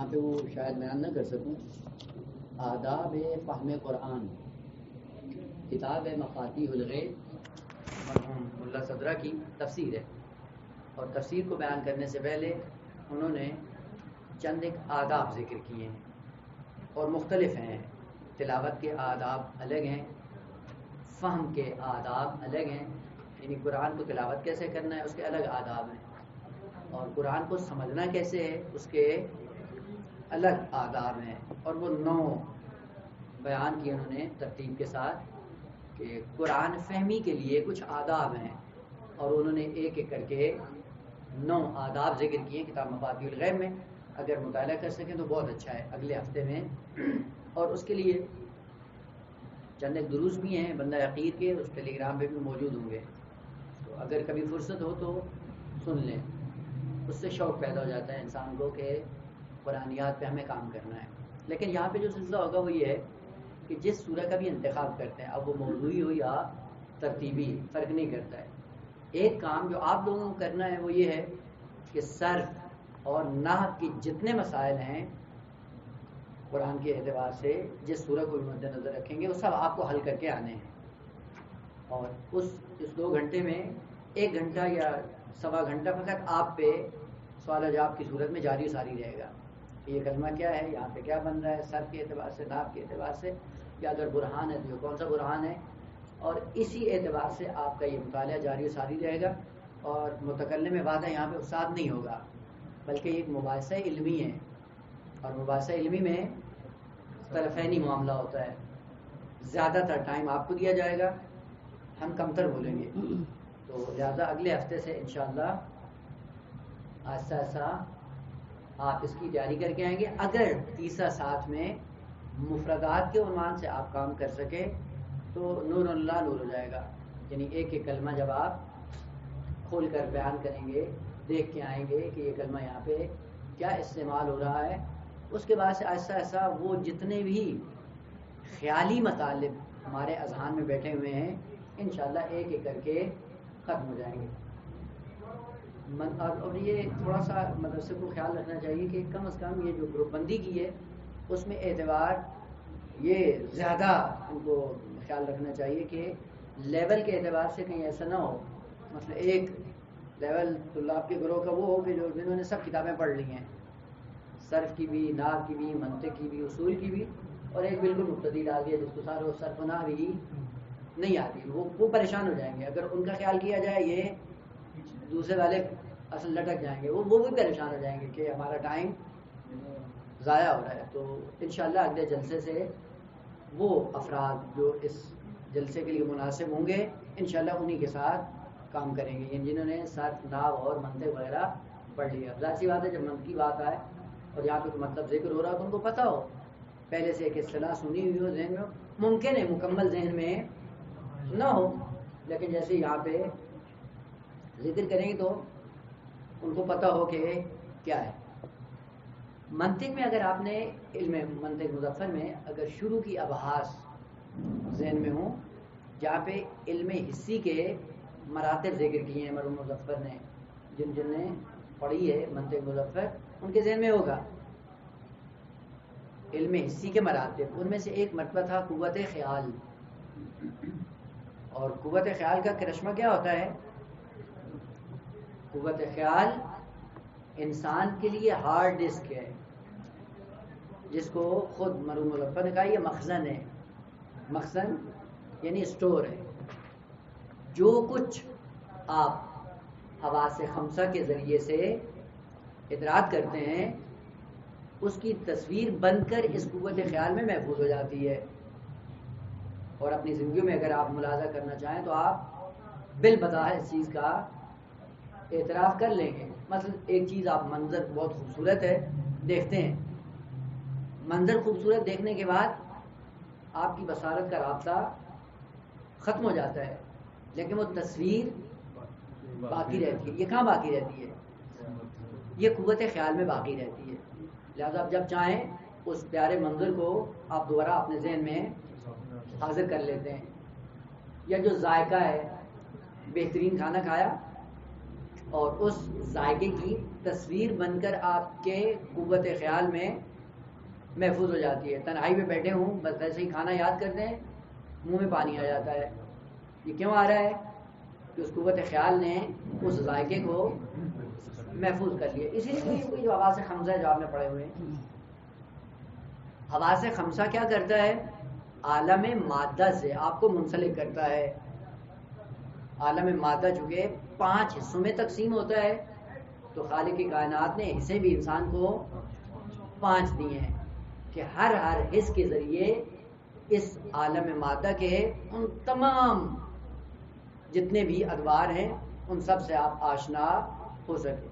یہاں پہ وہ شاید بیان نہ کر سکوں. آداب فہم قرآن کتاب مفاتیح الغیب مرحوم ملا صدرہ کی تفسیر ہے، اور تفسیر کو بیان کرنے سے پہلے انہوں نے چند ایک آداب ذکر کیے ہیں اور مختلف ہیں. تلاوت کے آداب الگ ہیں، فہم کے آداب الگ ہیں، یعنی قرآن کو تلاوت کیسے کرنا ہے اس کے الگ آداب ہیں، اور قرآن کو سمجھنا کیسے ہے اس کے الگ آداب ہیں. اور وہ 9 بیان کیے انہوں نے ترتیب کے ساتھ کہ قرآن فہمی کے لیے کچھ آداب ہیں، اور انہوں نے ایک ایک کر کے 9 آداب ذکر کیے کتاب مفاتیح الغیب میں. اگر مطالعہ کر سکیں تو بہت اچھا ہے اگلے ہفتے میں. اور اس کے لیے چند ایک دروس بھی ہیں بندہ عقیر کے، اس ٹیلی گرام پہ بھی موجود ہوں گے، تو اگر کبھی فرصت ہو تو سن لیں. اس سے شوق پیدا ہو جاتا ہے انسان کو کہ قرآنیات پہ ہمیں کام کرنا ہے. لیکن یہاں پہ جو سلسلہ ہوگا وہ یہ ہے کہ جس سورہ کا بھی انتخاب کرتے ہیں، اب وہ موضوعی ہو یا ترتیبی، فرق نہیں کرتا ہے. ایک کام جو آپ لوگوں کو کرنا ہے وہ یہ ہے کہ صرف اور نحو کی جتنے مسائل ہیں قرآن کے اعتبار سے جس سورہ کو بھی مد نظر رکھیں گے وہ سب آپ کو حل کر کے آنے ہیں. اور اس 2 گھنٹے میں 1 گھنٹہ یا سوا گھنٹہ فقط آپ پہ سوال و جواب کی صورت میں جاری و ساری رہے گا کہ یہ کلمہ کیا ہے، یہاں پہ کیا بن رہا ہے، صرف کے اعتبار سے، نحو کے اعتبار سے، یا اگر برہان ہے تو یہ کون سا برہان ہے. اور اسی اعتبار سے آپ کا یہ مطالعہ جاری و ساری رہے گا. اور متکلم میں وعدہ یہاں پہ استاد نہیں ہوگا، بلکہ ایک مباحثہ علمی ہے، اور مباحثہ علمی میں طرفینی معاملہ ہوتا ہے. زیادہ تر ٹائم آپ کو دیا جائے گا، ہم کمتر بولیں گے. تو لہٰذا اگلے ہفتے سے انشاءاللہ آہستہ آہستہ آپ اس کی تیاری کر کے آئیں گے. اگر تیسرا ساتھ میں مفردات کے عنوان سے آپ کام کر سکیں تو نور اللہ نور ہو جائے گا. یعنی ایک ایک کلمہ جب آپ کھول کر بیان کریں گے، دیکھ کے آئیں گے کہ یہ کلمہ یہاں پہ کیا استعمال ہو رہا ہے، اس کے بعد سے آہستہ آہستہ وہ جتنے بھی خیالی مطالب ہمارے اذہان میں بیٹھے ہوئے ہیں انشاءاللہ ایک ایک کر کے ختم ہو جائیں گے. اور یہ تھوڑا سا مدرسے کو خیال رکھنا چاہیے کہ کم از کم یہ جو گروپ بندی کی ہے اس میں اعتبار یہ زیادہ ان کو خیال رکھنا چاہیے کہ لیول کے اعتبار سے کہیں ایسا نہ ہو. مثلا ایک لیول طلاب کے گروہ کا وہ ہو کہ جو جنہوں نے سب کتابیں پڑھ لی ہیں، صرف کی بھی، نحو کی بھی، منطق کی بھی، اصول کی بھی، اور ایک بالکل مبتدی ڈال دیا جس کو سارا صرف و نحو ہی نہیں آتی. وہ پریشان ہو جائیں گے. اگر ان کا خیال کیا جائے یہ دوسرے والے اصل لٹک جائیں گے، وہ بھی پریشان ہو جائیں گے کہ ہمارا ٹائم ضائع ہو رہا ہے. تو انشاءاللہ اگلے جلسے سے وہ افراد جو اس جلسے کے لیے مناسب ہوں گے انشاءاللہ انہی کے ساتھ کام کریں گے، جنہوں نے صرف، نحو اور منطق وغیرہ پڑھ لیا. ظاہر سی بات ہے جب منطق کی بات آئے اور یہاں پہ مطلب ذکر ہو رہا ہو تو ان کو پتہ ہو، پہلے سے ایک اصطلاح سنی ہوئی ہو ذہن میں. ممکن ہے مکمل ذہن میں نہ ہو، لیکن جیسے یہاں پہ ذکر کریں گے تو ان کو پتہ ہو کہ کیا ہے. منطق میں اگر آپ نے علم منطق مظفر میں اگر شروع کی ابحاث ذہن میں ہوں جہاں پہ علم حسی کے مراتب ذکر کیے ہیں مرحوم مظفر نے، جن نے پڑھی ہے منطق مظفر ان کے ذہن میں ہوگا علم حسی کے مراتب. ان میں سے ایک مرتبہ تھا قوت خیال. اور قوت خیال کا کرشمہ کیا ہوتا ہے؟ قوت خیال انسان کے لیے ہارڈ ڈسک ہے، جس کو خود مرحوم مظفر نے کہا یہ مخزن ہے. مخزن یعنی اسٹور ہے. جو کچھ آپ حواس خمسہ کے ذریعے سے ادراک کرتے ہیں اس کی تصویر بن کر اس قوت خیال میں محفوظ ہو جاتی ہے. اور اپنی زندگی میں اگر آپ ملاحظہ کرنا چاہیں تو آپ بالبظاہر اس چیز کا اعتراف کر لیں گے. مثلا ایک چیز آپ منظر بہت خوبصورت ہے دیکھتے ہیں، منظر خوبصورت دیکھنے کے بعد آپ کی بصارت کا رابطہ ختم ہو جاتا ہے، لیکن وہ تصویر باقی رہتی ہے. یہ کہاں باقی رہتی ہے؟ یہ قوت خیال میں باقی رہتی ہے. لہذا آپ جب چاہیں اس پیارے منظر کو آپ دوبارہ اپنے ذہن میں حاضر کر لیتے ہیں. یا جو ذائقہ ہے، بہترین کھانا کھایا اور اس ذائقے کی تصویر بن کر آپ کے قوت خیال میں محفوظ ہو جاتی ہے. تنہائی میں بیٹھے ہوں بس ایسے ہی کھانا یاد کرتے ہیں منہ میں پانی آ جاتا ہے. یہ کیوں آ رہا ہے؟ کہ اس قوت خیال نے اس ذائقے کو محفوظ کر لیا. اسی لیے کوئی جو حواس خمسہ ہے جو آپ نے پڑھے ہوئے ہیں، حواس خمسہ کیا کرتا ہے؟ عالم مادہ سے آپ کو منسلک کرتا ہے. عالم مادہ چونکہ 5 حصوں میں تقسیم ہوتا ہے تو خالق کائنات نے حصے بھی انسان کو 5 دیے ہیں کہ ہر حص کے ذریعے اس عالم مادہ کے ان تمام جتنے بھی ادوار ہیں ان سب سے آپ آشنا ہو سکے.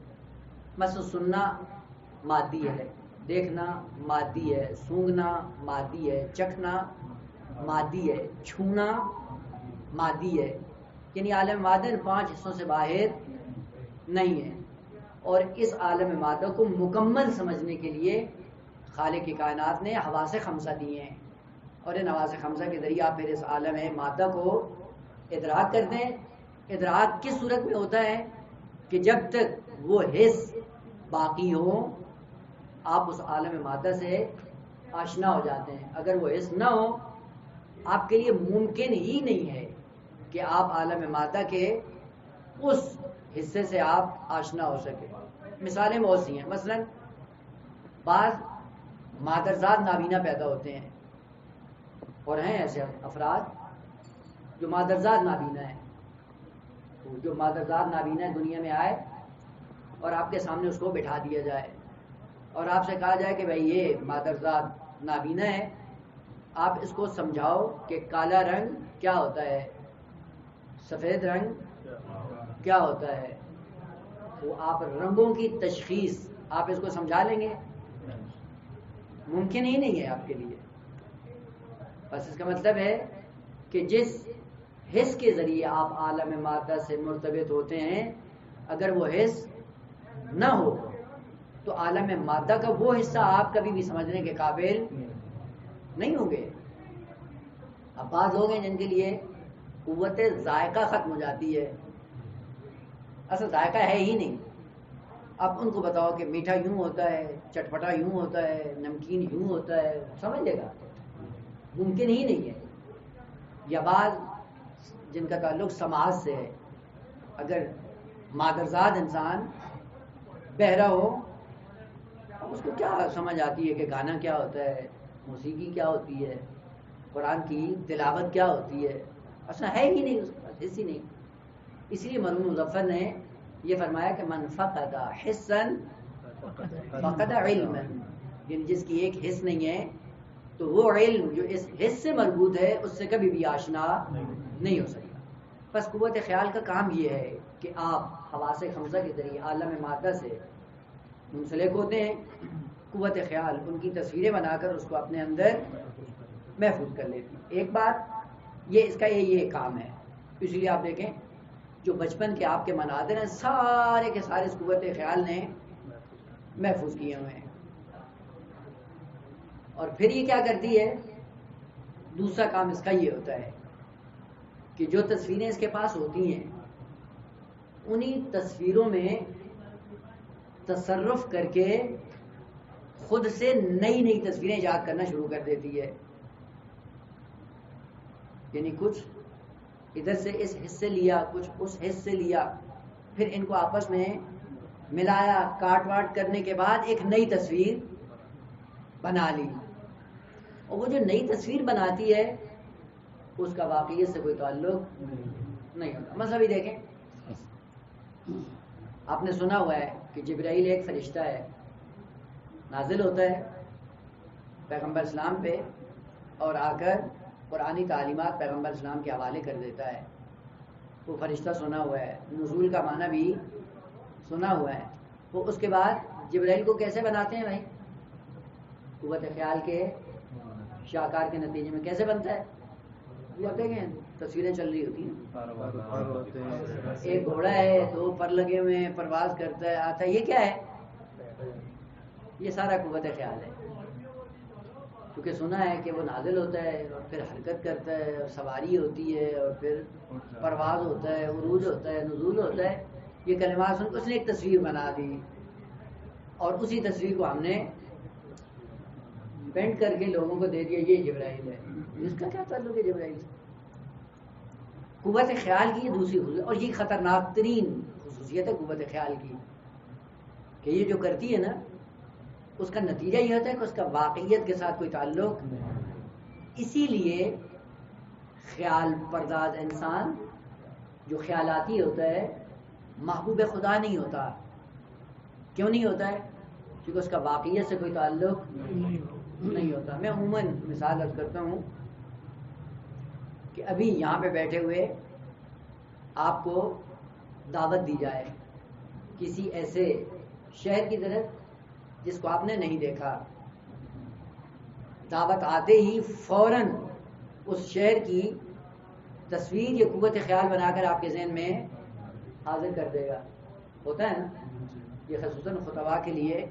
مثلا سننا مادی ہے، دیکھنا مادی ہے، سونگنا مادی ہے، چکھنا مادی ہے، چھونا مادی ہے. یعنی عالم مادہ ان 5 حصوں سے باہر نہیں ہے. اور اس عالم مادہ کو مکمل سمجھنے کے لیے خالق کی کائنات نے حواس خمسہ دیے ہیں. اور ان حواس خمسہ کے ذریعے آپ پھر اس عالم مادہ کو ادراک کرتے ہیں. ادراک کس صورت میں ہوتا ہے؟ کہ جب تک وہ حص باقی ہو آپ اس عالم مادہ سے آشنا ہو جاتے ہیں. اگر وہ حص نہ ہو آپ کے لیے ممکن ہی نہیں ہے کہ آپ عالم مادہ کے اس حصے سے آپ آشنا ہو سکے. مثالیں بہت سی ہیں. مثلا بعض مادرزاد نابینا پیدا ہوتے ہیں اور ہیں ایسے افراد جو مادرزاد نابینا ہیں. جو مادرزاد نابینا دنیا میں آئے اور آپ کے سامنے اس کو بٹھا دیا جائے اور آپ سے کہا جائے کہ بھائی یہ مادرزاد نابینا ہے، آپ اس کو سمجھاؤ کہ کالا رنگ کیا ہوتا ہے، سفید رنگ کیا ہوتا ہے. وہ آپ رنگوں کی تشخیص آپ اس کو سمجھا لیں گے؟ ممکن ہی نہیں ہے آپ کے لیے. بس اس کا مطلب ہے کہ جس حص کے ذریعے آپ عالم مادہ سے مرتبط ہوتے ہیں اگر وہ حص نہ ہو تو عالم مادہ کا وہ حصہ آپ کبھی بھی سمجھنے کے قابل نہیں ہوں گے. اب بعض لوگ ہیں جن کے لیے قوت ذائقہ ختم ہو جاتی ہے، اصل ذائقہ ہے ہی نہیں. اب ان کو بتاؤ کہ میٹھا یوں ہوتا ہے، چٹپٹا یوں ہوتا ہے، نمکین یوں ہوتا ہے، سمجھ لے گا؟ ممکن ہی نہیں ہے. یا بعض جن کا تعلق سماج سے ہے، اگر مادرزاد انسان بہرا ہو اب اس کو کیا سمجھ آتی ہے کہ گانا کیا ہوتا ہے، موسیقی کیا ہوتی ہے، قرآن کی تلاوت کیا ہوتی ہے؟ اصلا ہے ہی نہیں، اس کے پاس حص ہی نہیں. اس لیے مرحوم مظفر نے یہ فرمایا کہ من فقد حصا فقد علما، یعنی جس کی ایک حص نہیں ہے تو وہ علم جو اس حص سے مربوط ہے اس سے کبھی بھی آشنا نہیں ہو سکتا. بس قوت خیال کا کام یہ ہے کہ آپ حواس خمسہ کے ذریعے عالم مادہ سے منسلک ہوتے ہیں. قوت خیال ان کی تصویریں بنا کر اس کو اپنے اندر محفوظ کر لیتی. ایک بات یہ اس کا یہ کام ہے. اس لیے آپ دیکھیں جو بچپن کے آپ کے مناظر ہیں سارے کے سارے اس قوت خیال نے محفوظ کیے ہوئے ہیں. اور پھر یہ کیا کرتی ہے؟ دوسرا کام اس کا یہ ہوتا ہے کہ جو تصویریں اس کے پاس ہوتی ہیں انہی تصویروں میں تصرف کر کے خود سے نئی نئی تصویریں ایجاد کرنا شروع کر دیتی ہے. یعنی کچھ ادھر سے اس حصے لیا، کچھ اس حصے لیا، پھر ان کو آپس میں ملایا، کاٹ واٹ کرنے کے بعد ایک نئی تصویر بنا لی. اور وہ جو نئی تصویر بناتی ہے اس کا واقعیت سے کوئی تعلق نہیں ہوتا. مثلا بھی دیکھیں، آپ نے سنا ہوا ہے کہ جبرائیل ایک فرشتہ ہے، نازل ہوتا ہے پیغمبر اسلام پہ اور آ کر قرآنی تعلیمات پیغمبر اسلام کے حوالے کر دیتا ہے. وہ فرشتہ سنا ہوا ہے، نزول کا معنی بھی سنا ہوا ہے. وہ اس کے بعد جبرائیل کو کیسے بناتے ہیں بھائی؟ قوت خیال کے شاہکار کے نتیجے میں کیسے بنتا ہے؟ یہ آپ دیکھیں تصویریں چل رہی ہوتی ہیں، ایک گھوڑا ہے، 2 پر لگے ہوئے ہیں، پرواز کرتا ہے، آتا ہے. یہ کیا ہے؟ یہ سارا قوت خیال ہے. کیونکہ سنا ہے کہ وہ نازل ہوتا ہے اور پھر حرکت کرتا ہے اور سواری ہوتی ہے اور پھر پرواز ہوتا ہے، عروج ہوتا ہے، نزول ہوتا ہے. یہ کلمات سن کے اس نے ایک تصویر بنا دی اور اسی تصویر کو ہم نے پینٹ کر کے لوگوں کو دے دیا یہ جبرائیل ہے. اس کا کیا تعلق ہے جبرائیل سے؟ قوت خیال کی یہ دوسری خصوصیت، اور یہ خطرناک ترین خصوصیت ہے قوت خیال کی، کہ یہ جو کرتی ہے نا اس کا نتیجہ یہ ہوتا ہے کہ اس کا واقعیت کے ساتھ کوئی تعلق. اسی لیے خیال پرداز انسان جو خیالاتی ہوتا ہے محبوب خدا نہیں ہوتا. کیوں نہیں ہوتا ہے؟ کیونکہ اس کا واقعیت سے کوئی تعلق نہیں ہوتا. میں عموماً مثال عرض کرتا ہوں کہ ابھی یہاں پہ بیٹھے ہوئے آپ کو دعوت دی جائے کسی ایسے شہر کی طرف جس کو آپ نے نہیں دیکھا، دعوت آتے ہی فوراً اس شہر کی تصویر یا قوت خیال بنا کر آپ کے ذہن میں حاضر کر دے گا. ہوتا ہے نا؟ یہ خصوصاً خطباء کے لیے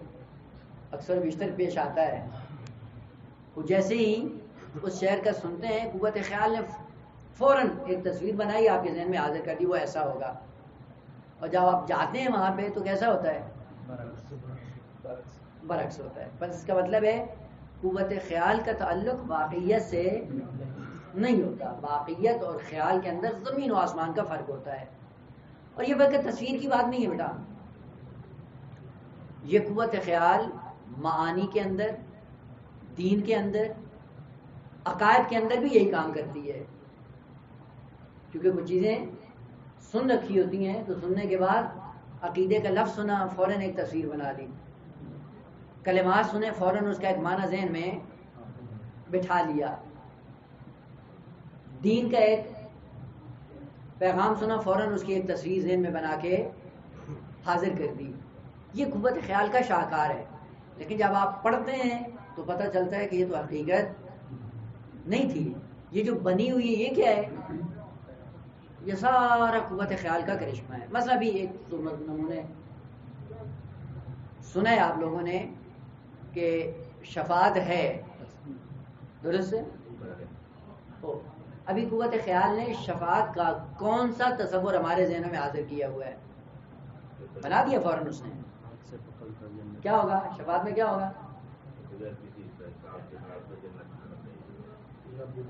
اکثر بیشتر پیش آتا ہے. وہ جیسے ہی اس شہر کا سنتے ہیں قوت خیال نے فوراً ایک تصویر بنائی آپ کے ذہن میں حاضر کر دی، وہ ایسا ہوگا. اور جب آپ جاتے ہیں وہاں پہ تو کیسا ہوتا ہے؟ برعکس ہوتا ہے. بس اس کا مطلب ہے قوت خیال کا تعلق واقعیت سے نہیں ہوتا. واقعیت اور خیال کے اندر زمین و آسمان کا فرق ہوتا ہے. اور یہ بلکہ تصویر کی بات نہیں ہے بیٹا، یہ قوت خیال معانی کے اندر، دین کے اندر، عقائد کے اندر بھی یہی کام کرتی ہے. کیونکہ کچھ چیزیں سن رکھی ہوتی ہیں تو سننے کے بعد عقیدے کا لفظ سنا فوراً ایک تصویر بنا دی، کلمات سنے فوراً اس کا ایک معنی ذہن میں بٹھا لیا، دین کا ایک پیغام سنا فوراً اس کی ایک تصویر ذہن میں بنا کے حاضر کر دی. یہ قوت خیال کا شاہکار ہے. لیکن جب آپ پڑھتے ہیں تو پتہ چلتا ہے کہ یہ تو حقیقت نہیں تھی، یہ جو بنی ہوئی ہے یہ کیا ہے؟ یہ سارا قوت خیال کا کرشمہ ہے. مثلا بھی ایک نمونے سنا ہے آپ لوگوں نے کہ شفاعت ہے، درست ہے؟ ابھی قوت خیال نے شفاعت کا کون سا تصور ہمارے ذہنوں میں حاضر کیا ہوا ہے؟ بنا دیا فوراً اس نے. کیا ہوگا شفاعت میں؟ کیا ہوگا؟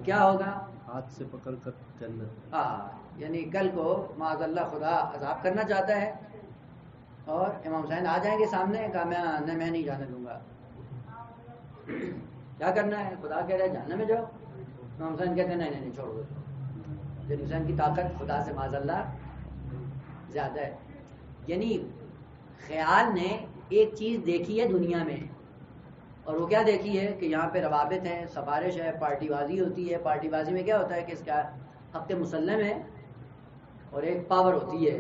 کیا ہوگا؟ ہاتھ سے پکڑ کر جنت. ہاں، یعنی کل کو معاذ اللہ خدا عذاب کرنا چاہتا ہے اور امام حسین آ جائیں گے سامنے، کہا میں نہیں جانے دوں گا. کیا کرنا ہے؟ خدا کہہ رہا ہے جہنم میں جاؤ. امام حسین کہتے ہیں نہیں چھوڑ دو. لیکن حسین کی طاقت خدا سے معاذ اللہ زیادہ ہے. یعنی خیال نے ایک چیز دیکھی ہے دنیا میں، اور وہ کیا دیکھی ہے کہ یہاں پہ روابط ہیں، سفارش ہے، پارٹی بازی ہوتی ہے. پارٹی بازی میں کیا ہوتا ہے کہ اس کا حق مسلم ہے اور ایک پاور ہوتی ہے.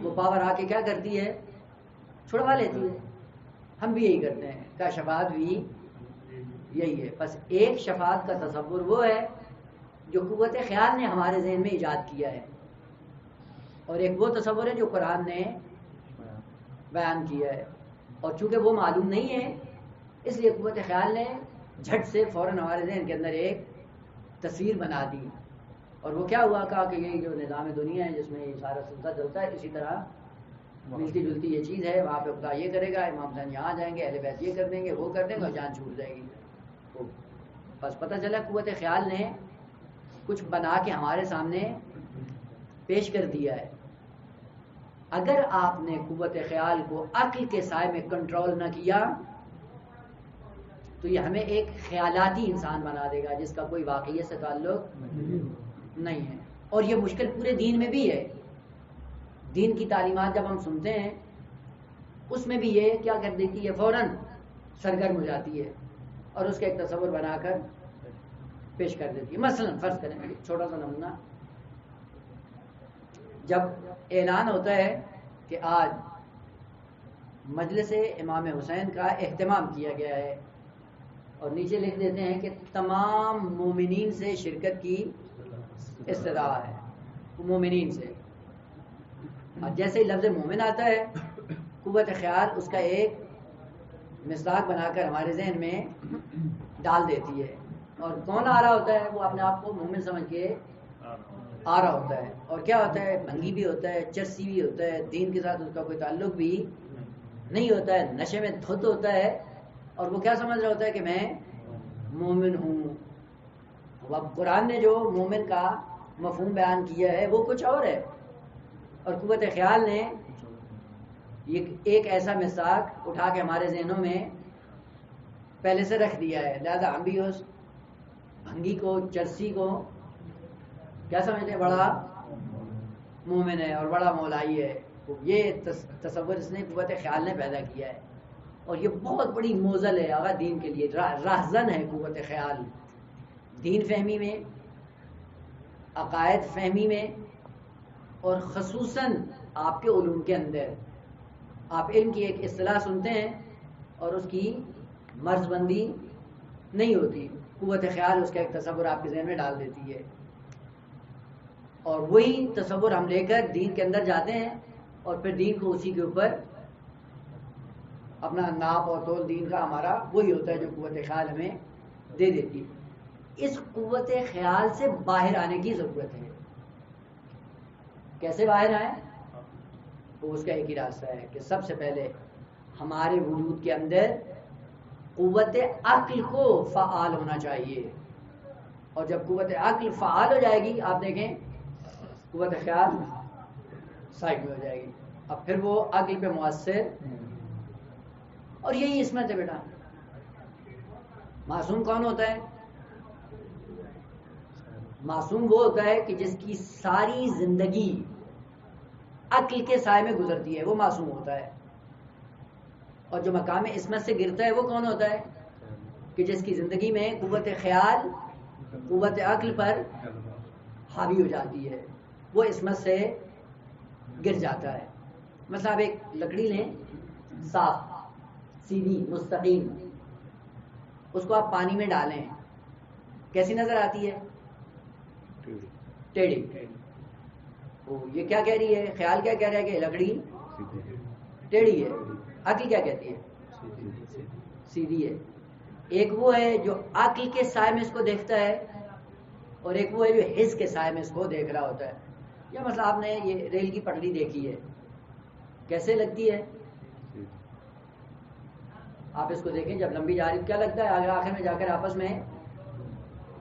وہ پاور آ کے کیا کرتی ہے؟ چھڑوا لیتی ہے. ہم بھی یہی کرتے ہیں. کا شفاعت بھی یہی ہے. بس ایک شفاعت کا تصور وہ ہے جو قوت خیال نے ہمارے ذہن میں ایجاد کیا ہے، اور ایک وہ تصور ہے جو قرآن نے بیان کیا ہے. اور چونکہ وہ معلوم نہیں ہے اس لیے قوت خیال نے جھٹ سے فوراً ہمارے ذہن کے اندر ایک تصویر بنا دی. اور وہ کیا ہوا؟ کہا کہ یہ جو نظام دنیا ہے جس میں یہ سارا سلسلہ چلتا ہے اسی طرح ملتی جلتی یہ چیز ہے. وہاں پہ خدا یہ کرے گا، امام حسین یہاں جائیں گے، اہل بیت یہ کر دیں گے، وہ کر دیں گے، اور جان چھوٹ جائے گی. تو بس پتہ چلا قوت خیال نے کچھ بنا کے ہمارے سامنے پیش کر دیا ہے. اگر آپ نے قوت خیال کو عقل کے سائے میں کنٹرول نہ کیا تو یہ ہمیں ایک خیالاتی انسان بنا دے گا جس کا کوئی واقعیت سے تعلق نہیں ہے. اور یہ مشکل پورے دین میں بھی ہے. دین کی تعلیمات جب ہم سنتے ہیں اس میں بھی یہ کیا کر دیتی ہے؟ فوراً سرگرم ہو جاتی ہے اور اس کا ایک تصور بنا کر پیش کر دیتی ہے. مثلا فرض کریں چھوٹا سا نمونہ، جب اعلان ہوتا ہے کہ آج مجلس امام حسین کا اہتمام کیا گیا ہے اور نیچے لکھ دیتے ہیں کہ تمام مومنین سے شرکت کی استدعا ہے. مومنین سے جیسے ہی لفظ مومن آتا ہے قوت خیال اس کا ایک مصداق بنا کر ہمارے ذہن میں ڈال دیتی ہے. اور کون آ رہا ہوتا ہے؟ وہ اپنے آپ کو مومن سمجھ کے آ رہا ہوتا ہے، اور کیا ہوتا ہے، بھنگی بھی ہوتا ہے، چرسی بھی ہوتا ہے، دین کے ساتھ اس کا کوئی تعلق بھی نہیں ہوتا ہے، نشے میں دھت ہوتا ہے، اور وہ کیا سمجھ رہا ہوتا ہے کہ میں مومن ہوں. اب قرآن نے جو مومن کا مفہوم بیان کیا ہے وہ کچھ اور ہے، اور قوت خیال نے ایک ایسا مصداق اٹھا کے ہمارے ذہنوں میں پہلے سے رکھ دیا ہے. لہذا ہم بھی اس بھنگی کو، چرسی کو کیا سمجھتے ہیں، بڑا مومن ہے اور بڑا مولائی ہے. یہ تصور اس نے قوت خیال نے پیدا کیا ہے، اور یہ بہت بڑی موزل ہے آغا دین کے لیے، راہزن ہے قوت خیال دین فہمی میں، عقائد فہمی میں، اور خصوصاً آپ کے علوم کے اندر. آپ علم کی ایک اصطلاح سنتے ہیں اور اس کی مرز بندی نہیں ہوتی، قوت خیال اس کا ایک تصور آپ کے ذہن میں ڈال دیتی ہے، اور وہی تصور ہم لے کر دین کے اندر جاتے ہیں، اور پھر دین کو اسی کے اوپر اپنا ناپ اور تول دین کا ہمارا وہی ہوتا ہے جو قوت خیال ہمیں دے دیتی. اس قوت خیال سے باہر آنے کی ضرورت ہے. کیسے باہر آئیں؟ وہ اس کا ایک ہی راستہ ہے کہ سب سے پہلے ہمارے وجود کے اندر قوت عقل کو فعال ہونا چاہیے، اور جب قوت عقل فعال ہو جائے گی، آپ دیکھیں قوت خیال سائڈ میں ہو جائے گی، اب پھر وہ عقل پہ مؤثر. اور یہی عصمت ہے بیٹا. معصوم کون ہوتا ہے؟ معصوم وہ ہوتا ہے کہ جس کی ساری زندگی عقل کے سائے میں گزرتی ہے، وہ معصوم ہوتا ہے. اور جو مقام عصمت سے گرتا ہے وہ کون ہوتا ہے؟ کہ جس کی زندگی میں قوت خیال قوت عقل پر حاوی ہو جاتی ہے، وہ عصمت سے گر جاتا ہے. مثلا آپ ایک لکڑی لیں، صاف سیدھی مستقیم، اس کو آپ پانی میں ڈالیں، کیسی نظر آتی ہے؟ ٹیڑھی. یہ کیا کہہ رہی ہے؟ خیال کیا کہہ رہا ہے کہ لکڑی ٹیڑھی ہے. عقل کیا کہتی ہے؟ سیدھی ہے. ایک وہ ہے جو عقل کے سائے میں اس کو دیکھتا ہے، اور ایک وہ ہے جو حس کے سائے میں اس کو دیکھ رہا ہوتا ہے. یا مثلا آپ نے یہ ریل کی پٹری دیکھی ہے، کیسے لگتی ہے؟ آپ اس کو دیکھیں، جب لمبی جا رہی کیا لگتا ہے؟ آگے آخر میں جا کر آپس میں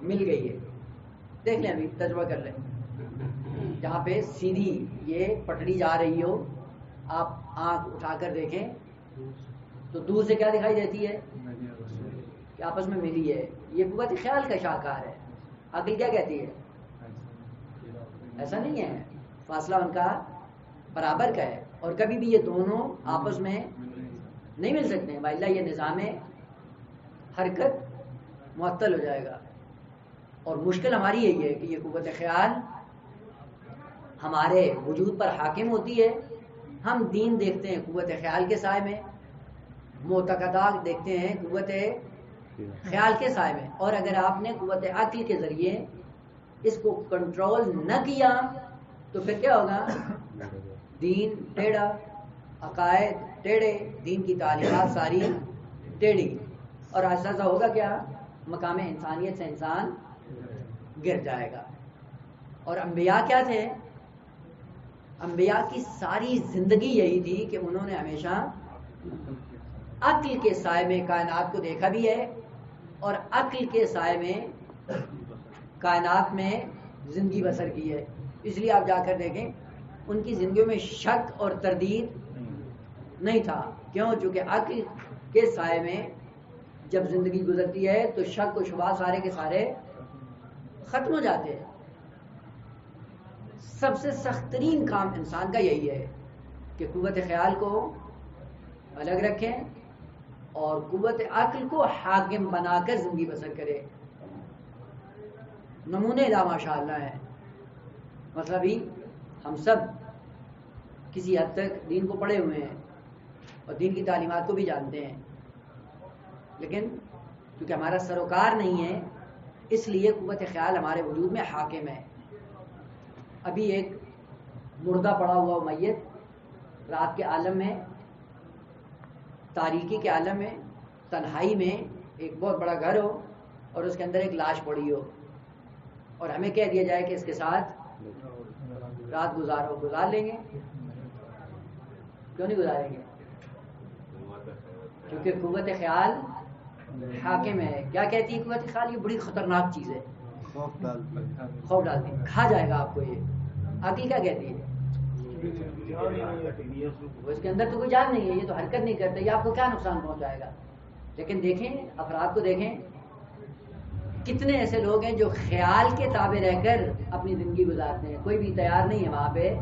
مل گئی ہے. دیکھ لیں، ابھی تجربہ کر لیں. جہاں پہ سیدھی یہ پٹڑی جا رہی ہو، آپ آنکھ اٹھا کر دیکھیں تو دور سے کیا دکھائی دیتی ہے؟ کہ آپس میں ملی ہے. یہ قوت خیال کا شاہکار ہے. عقل کیا کہتی ہے؟ ایسا نہیں ہے، فاصلہ ان کا برابر کا ہے، اور کبھی بھی یہ دونوں آپس میں نہیں مل سکتے ہیں، وإلا یہ نظام حرکت معطل ہو جائے گا. اور مشکل ہماری یہی ہے کہ یہ قوت خیال ہمارے وجود پر حاکم ہوتی ہے. ہم دین دیکھتے ہیں قوت خیال کے سائے میں، معتقدات دیکھتے ہیں قوت خیال کے سائے میں، اور اگر آپ نے قوت عقل کے ذریعے اس کو کنٹرول نہ کیا تو پھر کیا ہوگا؟ دین ٹیڑھا، عقائد ٹیڑھے، دین کی تعلیمات ساری ٹیڑھی، اور ایسا ہوگا کیا؟ مقام انسانیت سے انسان گر جائے گا. اور انبیاء کیا تھے؟ انبیاء کی ساری زندگی یہی تھی کہ انہوں نے ہمیشہ عقل کے سائے میں کائنات کو دیکھا بھی ہے، اور عقل کے سائے میں کائنات میں زندگی بسر کی ہے. اس لیے آپ جا کر دیکھیں ان کی زندگیوں میں شک اور تردید نہیں تھا. کیوں؟ چونکہ عقل کے سائے میں جب زندگی گزرتی ہے تو شک و شبہ سارے کے سارے ختم ہو جاتے ہیں. سب سے سخت ترین کام انسان کا یہی ہے کہ قوت خیال کو الگ رکھیں اور قوت عقل کو حاکم بنا کر زندگی بسر کرے. نمونے لا ماشاء اللہ ہے. مطلب ہی ہم سب کسی حد تک دین کو پڑھے ہوئے ہیں اور دین کی تعلیمات کو بھی جانتے ہیں، لیکن کیونکہ ہمارا سروکار نہیں ہے اس لیے قوت خیال ہمارے وجود میں حاکم ہے. ابھی ایک مردہ پڑا ہوا میت رات کے عالم میں، تاریکی کے عالم میں، تنہائی میں، ایک بہت بڑا گھر ہو اور اس کے اندر ایک لاش پڑی ہو، اور ہمیں کہہ دیا جائے کہ اس کے ساتھ رات گزارو، گزار لیں گے، کیوں نہیں گزاریں گے؟ کیونکہ قوت خیال حاکم ہے. کیا کہتی ہے قوت خیال؟ یہ بڑی خطرناک چیز ہے، خوف ڈالتی ہے، کھا جائے گا آپ کو. یہ عقل کیا کہتی ہے؟ وہ اس کے اندر تو کوئی جان نہیں ہے، یہ تو حرکت نہیں کرتا، یہ آپ کو کیا نقصان پہنچائے گا. لیکن دیکھیں افراد کو، دیکھیں کتنے ایسے لوگ ہیں جو خیال کے تابع رہ کر اپنی زندگی گزارتے ہیں. کوئی بھی تیار نہیں ہے وہاں پہ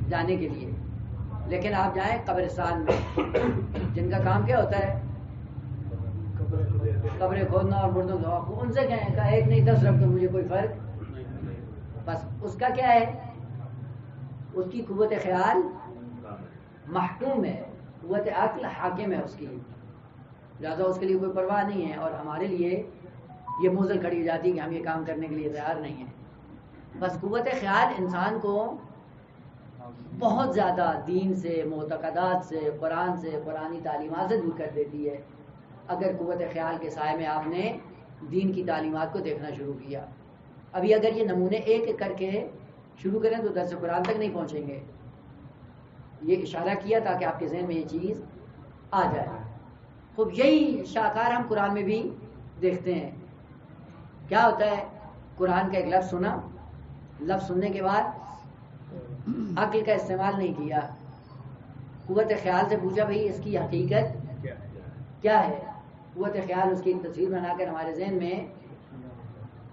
جانے کے لیے. لیکن آپ جائیں قبرستان میں، جن کا کام کیا ہوتا ہے؟ قبریں کھودنا اور مردوں کو. ان سے کہیں کہ ایک نہیں 10 رکھ دو، مجھے کوئی فرق. بس اس کا کیا ہے؟ اس کی قوت خیال محکوم ہے، قوت عقل حاکم ہے اس کی، لہٰذا اس کے لیے کوئی پرواہ نہیں ہے. اور ہمارے لیے یہ موزل کھڑی ہو جاتی ہے کہ ہم یہ کام کرنے کے لیے تیار نہیں ہیں. بس قوت خیال انسان کو بہت زیادہ دین سے، معتقدات سے، قرآن سے، قرآنی تعلیمات سے دور کر دیتی ہے. اگر قوت خیال کے سائے میں آپ نے دین کی تعلیمات کو دیکھنا شروع کیا. ابھی اگر یہ نمونے ایک ایک کر کے شروع کریں تو درس قرآن تک نہیں پہنچیں گے. یہ اشارہ کیا تاکہ آپ کے ذہن میں یہ چیز آ جائے. خوب یہی شاہکار ہم قرآن میں بھی دیکھتے ہیں. کیا ہوتا ہے؟ قرآن کا ایک لفظ سنا، لفظ سننے کے بعد عقل کا استعمال نہیں کیا، قوت خیال سے پوچھا بھئی اس کی حقیقت کیا ہے. قوت خیال اس کی ایک تصویر بنا کر ہمارے ذہن میں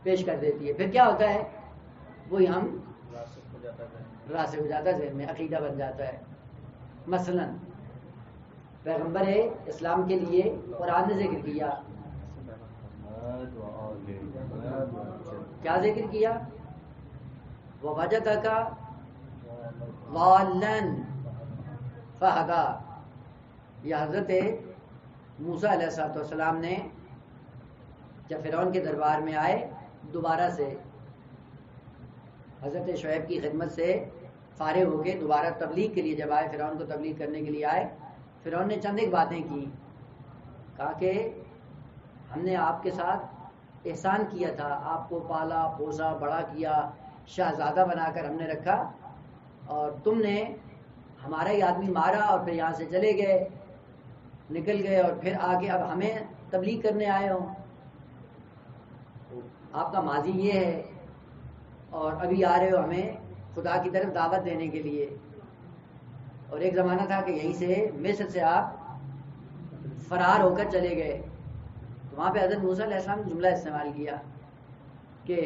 پیش کر دیتی ہے. پھر کیا ہوتا ہے؟ وہی ہم راسخ ہو جاتا ہے ذہن میں، عقیدہ بن جاتا ہے. مثلا پیغمبر اسلام کے لیے قرآن نے ذکر کیا، کیا ذکر کیا؟ وَوَجَدَكَ ضَالًّا فَهَدَىٰ. یہ حضرت موسیٰ علیہ السلام نے جب فرعون کے دربار میں آئے، دوبارہ سے حضرت شعیب کی خدمت سے فارغ ہو کے دوبارہ تبلیغ کے لیے جب آئے، فرعون کو تبلیغ کرنے کے لیے آئے، فرعون نے چند ایک باتیں کی. کہا کہ ہم نے آپ کے ساتھ احسان کیا تھا، آپ کو پالا پوسا بڑا کیا، شہزادہ بنا کر ہم نے رکھا، اور تم نے ہمارا ہی آدمی مارا اور پھر یہاں سے چلے گئے، نکل گئے، اور پھر آگے اب ہمیں تبلیغ کرنے آئے ہو. آپ کا ماضی یہ ہے اور ابھی آ رہے ہو ہمیں خدا کی طرف دعوت دینے کے لیے. اور ایک زمانہ تھا کہ یہیں سے مصر سے آپ فرار ہو کر چلے گئے. تو وہاں پہ حضرت موسیٰ علیہ السلام نے جملہ استعمال کیا کہ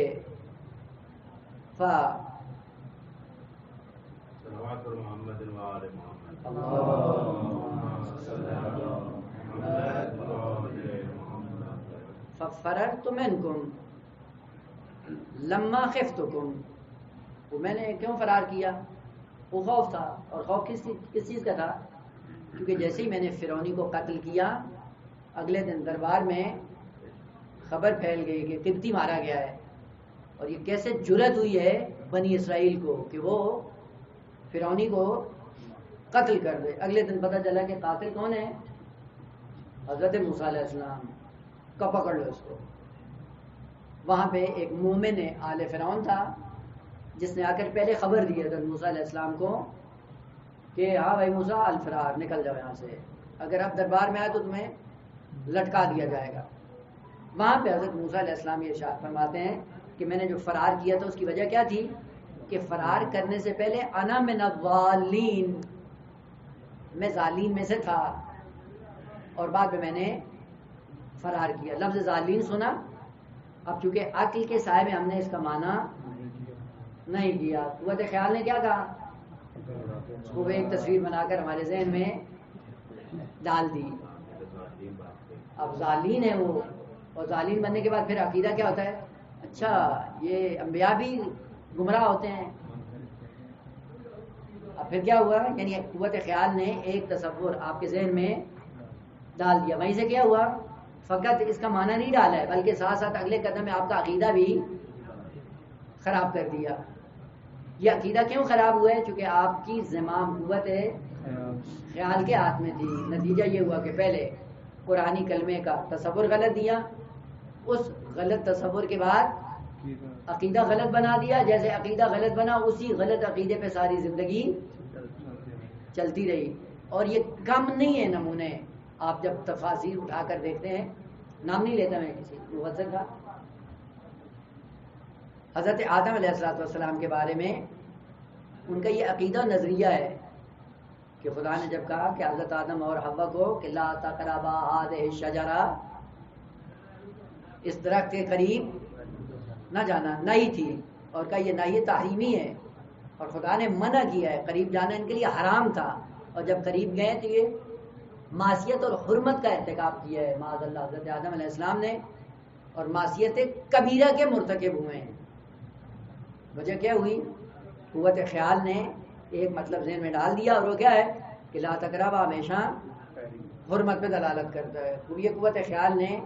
فَفَرَرْتُ مِنْكُمْ لَمَّا خِفْتُكُمْ. وہ میں نے کیوں فرار کیا؟ وہ خوف تھا. اور خوف کس چیز کا تھا؟ کیونکہ جیسے ہی میں نے فرعونی کو قتل کیا، اگلے دن دربار میں خبر پھیل گئی کہ قبطی مارا گیا ہے. اور یہ کیسے جرأت ہوئی ہے بنی اسرائیل کو کہ وہ فرعونی کو قتل کر دے. اگلے دن پتہ چلا کہ قاتل کون ہے؟ حضرت موسیٰ علیہ السلام. کا پکڑ لو اس کو. وہاں پہ ایک مومن آل فرعون تھا جس نے آ کر پہلے خبر دی حضرت موسیٰ علیہ السلام کو کہ ہاں بھائی موسیٰ الفرار، نکل جاؤ یہاں سے، اگر آپ دربار میں آئے تو تمہیں لٹکا دیا جائے گا. وہاں پہ حضرت موسیٰ علیہ السلام یہ ارشاد فرماتے ہیں کہ میں نے جو فرار کیا تھا اس کی وجہ کیا تھی؟ کہ فرار کرنے سے پہلے انا من الضالین، میں ظالین میں سے تھا، اور بعد میں نے فرار کیا. لفظ ظالین سنا، اب چونکہ عقل کے سائے میں ہم نے اس کا معنی نہیں کیا. قوت خیال نے کیا کہا؟ اس کو ایک تصویر بنا کر ہمارے ذہن میں ڈال دی. اب ظالین ہے وہ، اور ظالین بننے کے بعد پھر عقیدہ کیا ہوتا ہے؟ اچھا یہ انبیاء بھی گمراہ ہوتے ہیں. اب پھر کیا ہوا؟ یعنی قوت خیال نے ایک تصور آپ کے ذہن میں ڈال دیا. وہیں سے کیا ہوا؟ فقط اس کا معنی نہیں ڈالا ہے بلکہ ساتھ ساتھ اگلے قدم میں آپ کا عقیدہ بھی خراب کر دیا. یہ عقیدہ کیوں خراب ہوا ہے؟ چونکہ آپ کی زمام قوت خیال کے ہاتھ میں تھی. نتیجہ یہ ہوا کہ پہلے قرآنی کلمے کا تصور غلط دیا، اس غلط تصور کے بعد عقیدہ غلط بنا دیا، جیسے عقیدہ غلط بنا اسی غلط عقیدے پہ ساری زندگی چلتی رہی. اور یہ کم نہیں ہے نمونے. آپ جب تفاسیر اٹھا کر دیکھتے ہیں، نام نہیں لیتا میں کسی مفسر کا، حضرت آدم علیہ السلام کے بارے میں ان کا یہ عقیدہ نظریہ ہے کہ خدا نے جب کہا کہ حضرت آدم اور حوا کو کہ لا تقربا هذه الشجرہ، اس درخت کے قریب نہ جانا، نہیں تھی، اور کہا یہ نہی تحریمی ہے اور خدا نے منع کیا ہے، قریب جانا ان کے لیے حرام تھا. اور جب قریب گئے تو یہ معصیت اور حرمت کا ارتکاب کیا ہے معاذ اللہ حضرت آدم علیہ السلام نے، اور معصیت کبیرہ کے مرتکب ہوئے ہیں. وجہ کیا ہوئی؟ قوت خیال نے ایک مطلب ذہن میں ڈال دیا، اور وہ کیا ہے کہ لا تقربا ہمیشہ حرمت پہ دلالت کرتا ہے. یہ قوت خیال نے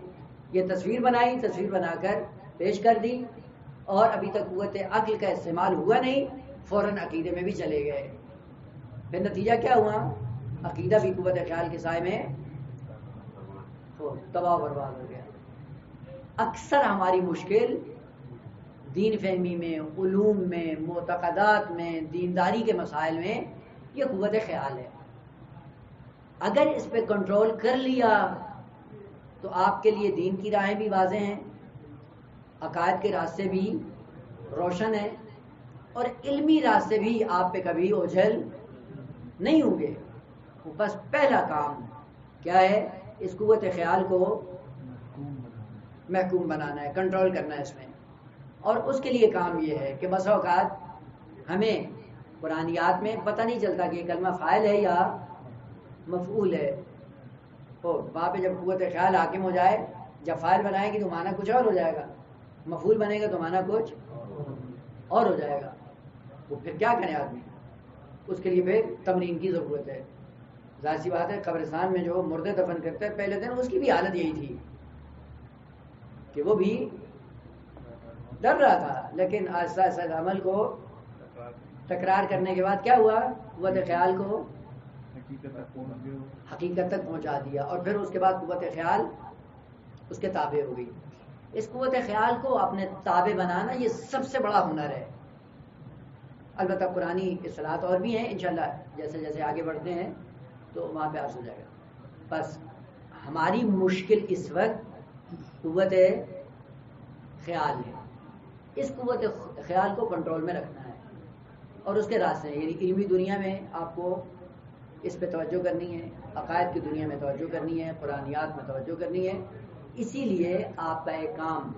یہ تصویر بنائی، تصویر بنا کر پیش کر دی، اور ابھی تک قوت عقل کا استعمال ہوا نہیں، فوراً عقیدے میں بھی چلے گئے. پھر نتیجہ کیا ہوا؟ عقیدہ بھی قوت خیال کے سائے میں تباہ و برباد ہو گیا. اکثر ہماری مشکل دین فہمی میں، علوم میں، معتقدات میں، دینداری کے مسائل میں یہ قوت خیال ہے. اگر اس پہ کنٹرول کر لیا تو آپ کے لیے دین کی راہیں بھی واضح ہیں، عقائد کے راستے بھی روشن ہیں، اور علمی راستے بھی آپ پہ کبھی اوجھل نہیں ہوں گے. بس پہلا کام کیا ہے؟ اس قوت خیال کو محکوم بنانا ہے، کنٹرول کرنا ہے اس میں. اور اس کے لیے کام یہ ہے کہ بسا اوقات ہمیں قرآنیات میں پتہ نہیں چلتا کہ کلمہ فاعل ہے یا مفعول ہے. وہاں پہ جب قوت خیال حاکم ہو جائے، جب فاعل بنائے گی تو معنی کچھ اور ہو جائے گا، مفعول بنے گا تو معنی کچھ اور ہو جائے گا. وہ پھر کیا کرے آدمی؟ اس کے لیے پھر تمرین کی ضرورت ہے. ظاہر سی بات ہے، قبرستان میں جو مردے دفن کرتے ہیں پہلے دن اس کی بھی حالت یہی تھی کہ وہ بھی ڈر رہا تھا، لیکن آہستہ آہستہ عمل کو تکرار کرنے کے بعد کیا ہوا؟ قوت خیال کو حقیقت تک پہنچا دیا، اور پھر اس کے بعد قوت خیال اس کے تابع ہو گئی. اس قوت خیال کو اپنے تابع بنانا یہ سب سے بڑا ہنر ہے. البتہ قرآنی اصطلاحات اور بھی ہیں، انشاءاللہ جیسے جیسے آگے بڑھتے ہیں تو وہاں پہ عرض ہو جائے گا. بس ہماری مشکل اس وقت قوت خیال ہے. اس قوت خیال کو کنٹرول میں رکھنا ہے، اور اس کے راستے ہیں، یعنی علمی دنیا میں آپ کو اس پہ توجہ کرنی ہے، عقائد کی دنیا میں توجہ کرنی ہے، قرآنیات میں توجہ کرنی ہے. اسی لیے آپ کا ایک کام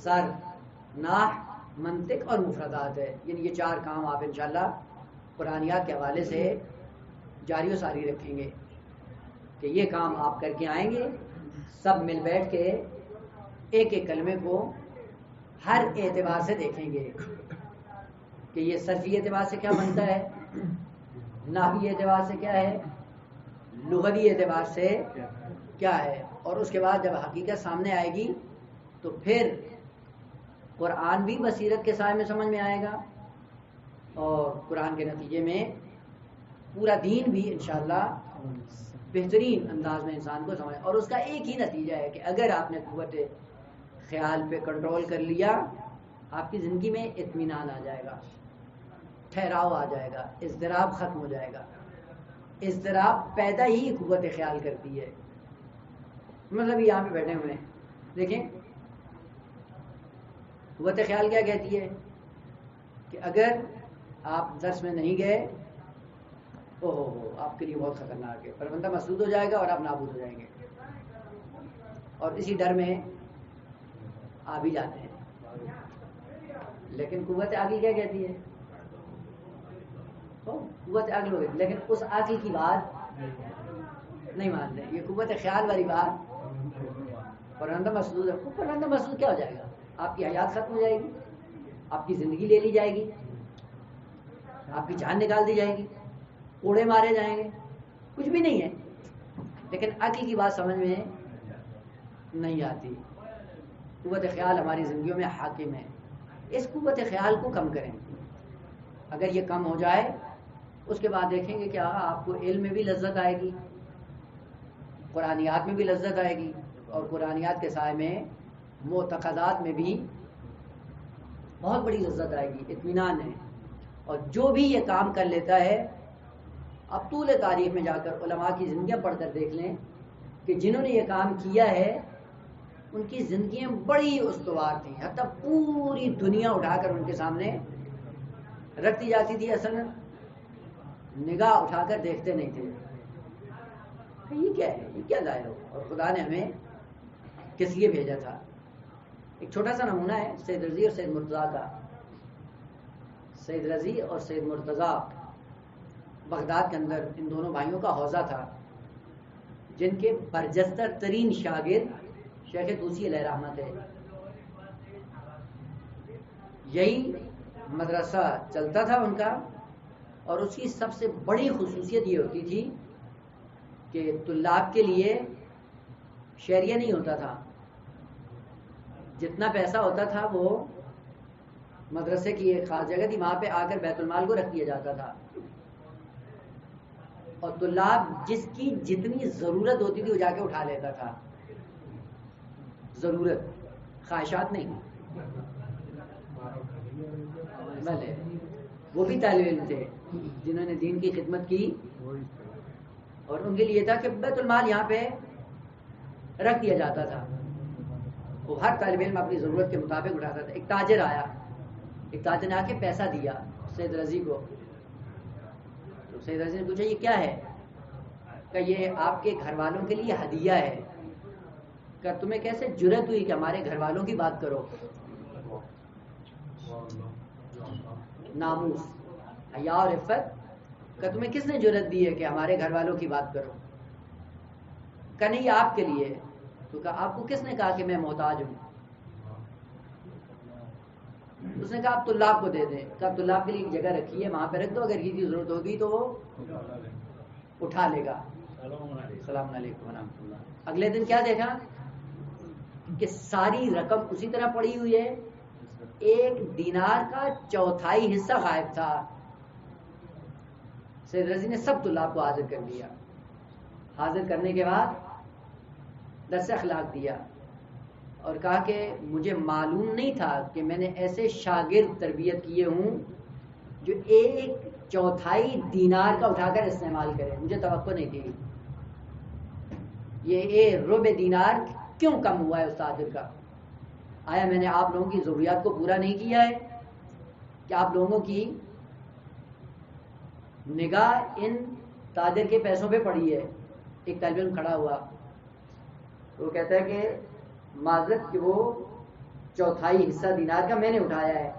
صرف، نحو، منطق اور مفردات ہے. یعنی یہ چار کام آپ انشاءاللہ قرآنیات کے حوالے سے جاری و ساری رکھیں گے کہ یہ کام آپ کر کے آئیں گے. سب مل بیٹھ کے ایک ایک کلمے کو ہر اعتبار سے دیکھیں گے کہ یہ صرفی اعتبار سے کیا بنتا ہے، نحوی اعتبار سے کیا ہے، لغوی اعتبار سے کیا ہے. اور اس کے بعد جب حقیقت سامنے آئے گی تو پھر قرآن بھی بصیرت کے سائے میں سمجھ میں آئے گا، اور قرآن کے نتیجے میں پورا دین بھی انشاءاللہ بہترین انداز میں انسان کو سمجھ. اور اس کا ایک ہی نتیجہ ہے کہ اگر آپ نے قوت خیال پہ کنٹرول کر لیا، آپ کی زندگی میں اطمینان آ جائے گا، ٹھہراؤ آ جائے گا، اضطراب ختم ہو جائے گا. اضطراب پیدا ہی قوت خیال کرتی ہے. مطلب یہاں پہ بیٹھے ہوئے ہیں، دیکھیں قوت خیال کیا کہتی ہے کہ اگر آپ درس میں نہیں گئے، آپ کے لیے بہت خطرناک ہے، پروندہ مسدود ہو جائے گا اور آپ نابود ہو جائیں گے. اور اسی ڈر میں آ بھی جاتے ہیں. لیکن قوت عقل کیا کہتی ہے؟ قوت عقل ہو گئی، لیکن اس عقل کی بات نہیں مانتے. یہ قوت خیال والی بات، پرندہ مسدود ہے. پرندہ مسدود کیا ہو جائے گا؟ آپ کی حیات ختم ہو جائے گی، آپ کی زندگی لے لی جائے گی، آپ کی جان نکال دی جائے گی، کوڑے مارے جائیں گے، کچھ بھی نہیں ہے. لیکن عقل کی بات سمجھ میں نہیں آتی. قوت خیال ہماری زندگیوں میں حاکم ہے. اس قوت خیال کو کم کریں. اگر یہ کم ہو جائے اس کے بعد دیکھیں گے کیا آپ کو علم میں بھی لذت آئے گی، قرآنیات میں بھی لذت آئے گی، اور قرآنیات کے سائے میں معتقدات میں بھی بہت بڑی لذت آئے گی، اطمینان ہے. اور جو بھی یہ کام کر لیتا ہے، اب طول تاریخ میں جا کر علماء کی زندگیاں پڑھ کر دیکھ لیں کہ جنہوں نے یہ کام کیا ہے ان کی زندگیاں بڑی استوار تھیں، حتیٰ پوری دنیا اٹھا کر ان کے سامنے رکھ دی جاتی تھی، اصل میں نگاہ اٹھا کر دیکھتے نہیں تھے. یہ کیا ہے، یہ کیا ظاہر ہو، اور خدا نے ہمیں کس لیے بھیجا تھا. ایک چھوٹا سا نمونہ ہے سید رضی اور سید مرتضیٰ کا. سید رضی اور سید مرتضیٰ بغداد کے اندر ان دونوں بھائیوں کا حوزہ تھا، جن کے برجستہ ترین شاگرد شیخ طوسی علیہ رحمت ہے. یہی مدرسہ چلتا تھا ان کا، اور اس کی سب سے بڑی خصوصیت یہ ہوتی تھی کہ طلاب کے لیے شہریہ نہیں ہوتا تھا. جتنا پیسہ ہوتا تھا وہ مدرسے کی ایک خاص جگہ تھی، وہاں پہ آ کر بیت المال کو رکھ دیا جاتا تھا، اور طلاب جس کی جتنی ضرورت ہوتی تھی وہ جا کے اٹھا لیتا تھا. ضرورت، خواہشات نہیں. بھلے وہ بھی طالب علم تھے جنہوں نے دین کی خدمت کی، اور ان کے لیے تھا کہ بیت المال یہاں پہ رکھ دیا جاتا تھا. وہ ہر طالب علم اپنی ضرورت کے مطابق اٹھاتا تھا. ایک تاجر آیا، ایک تاجر نے آ کے پیسہ دیا سید رضی کو. تو سید رضی نے پوچھا یہ کیا ہے؟ کہ یہ آپ کے گھر والوں کے لیے ہدیہ ہے. کہ تمہیں کیسے جرت ہوئی کہ ہمارے گھر والوں کی بات کرو؟ ناموس، حیا اور عفت. کہ تمہیں کس نے جرت دی ہے کہ ہمارے گھر والوں کی بات کرو؟ کہ نہیں یہ آپ کے لیے. تو کہا آپ کو کس نے کہا کہ میں محتاج ہوں؟ اس نے کہا آپ طلاب کو دے دیں. کہا طلاب کے لیے ایک جگہ رکھی ہے، وہاں پہ رکھ دو، اگر کسی کی ضرورت ہوگی تو وہ اٹھا لے گا. السلام علیکم ورحمۃ اللہ. اگلے دن کیا دیکھا کہ ساری رقم اسی طرح پڑی ہوئی ہے، 1 دینار کا 1/4 حصہ غائب تھا. سید رضی نے سب طلاب کو حاضر کر دیا. حاضر کرنے کے بعد درس اخلاق دیا اور کہا کہ مجھے معلوم نہیں تھا کہ میں نے ایسے شاگرد تربیت کیے ہوں جو 1/4 دینار کا اٹھا کر استعمال کرے. مجھے توقع نہیں تھی. یہ ربع دینار کیوں کم ہوا ہے اس تاجر کا؟ آیا میں نے آپ لوگوں کی ضروریات کو پورا نہیں کیا ہے کہ آپ لوگوں کی نگاہ ان تاجر کے پیسوں پہ پڑی ہے؟ ایک طالب علم کھڑا ہوا، وہ کہتا ہے کہ معذرت کہ وہ 1/4 حصہ دینار کا میں نے اٹھایا ہے.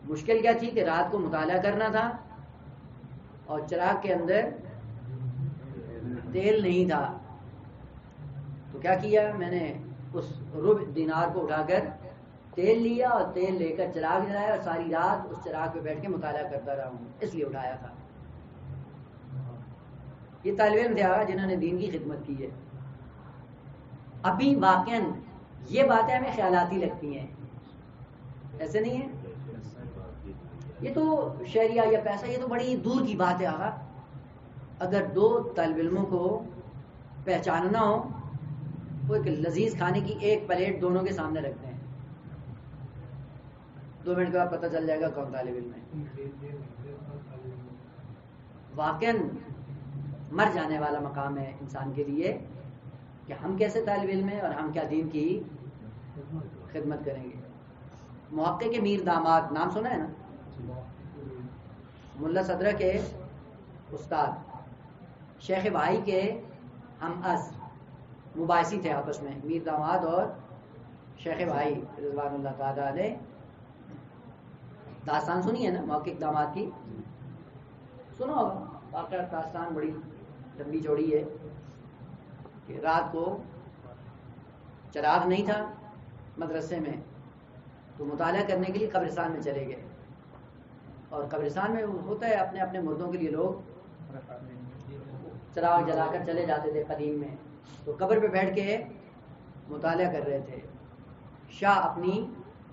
مشکل کیا تھی کہ رات کو مطالعہ کرنا تھا اور چراغ کے اندر تیل نہیں تھا. تو کیا کیا میں نے، اس ربع دینار کو اٹھا کر تیل لیا اور تیل لے کر چراغ جلایا اور ساری رات اس چراغ پہ بیٹھ کے مطالعہ کرتا رہا ہوں، اس لیے اٹھایا تھا. یہ طالب علم تھے جنہوں نے دین کی خدمت کی ہے. ابھی واقعاً یہ باتیں ہمیں خیالاتی لگتی ہیں، ایسے نہیں ہے. یہ تو شہریہ یا پیسہ یہ تو بڑی دور کی بات ہے. آقا اگر 2 طالب علموں کو پہچاننا ہو، وہ ایک لذیذ کھانے کی ایک پلیٹ دونوں کے سامنے رکھتے ہیں، 2 منٹ کے بعد پتہ چل جائے گا کون طالب علم ہے. واقعاً مر جانے والا مقام ہے انسان کے لیے کہ ہم کیسے طالب علم ہیں اور ہم کیا دین کی خدمت کریں گے. محقق کے میر داماد نام سنا ہے نا؟ ملا صدرہ کے استاد، شیخ بھائی کے ہم از مباحثی تھے آپس میں، میر داماد اور شیخ بھائی رضوان اللہ تعالی علیہ. داستان سنی ہے نا محقق داماد کی؟ سنو ہوگا واقعہ. داستان بڑی لمبی چوڑی ہے کہ رات کو چراغ نہیں تھا مدرسے میں، تو مطالعہ کرنے کے لیے قبرستان میں چلے گئے. اور قبرستان میں ہوتا ہے اپنے اپنے مردوں کے لیے لوگ چراغ جلا کر چلے جاتے تھے قدیم میں. تو قبر پہ بیٹھ کے مطالعہ کر رہے تھے. شاہ اپنی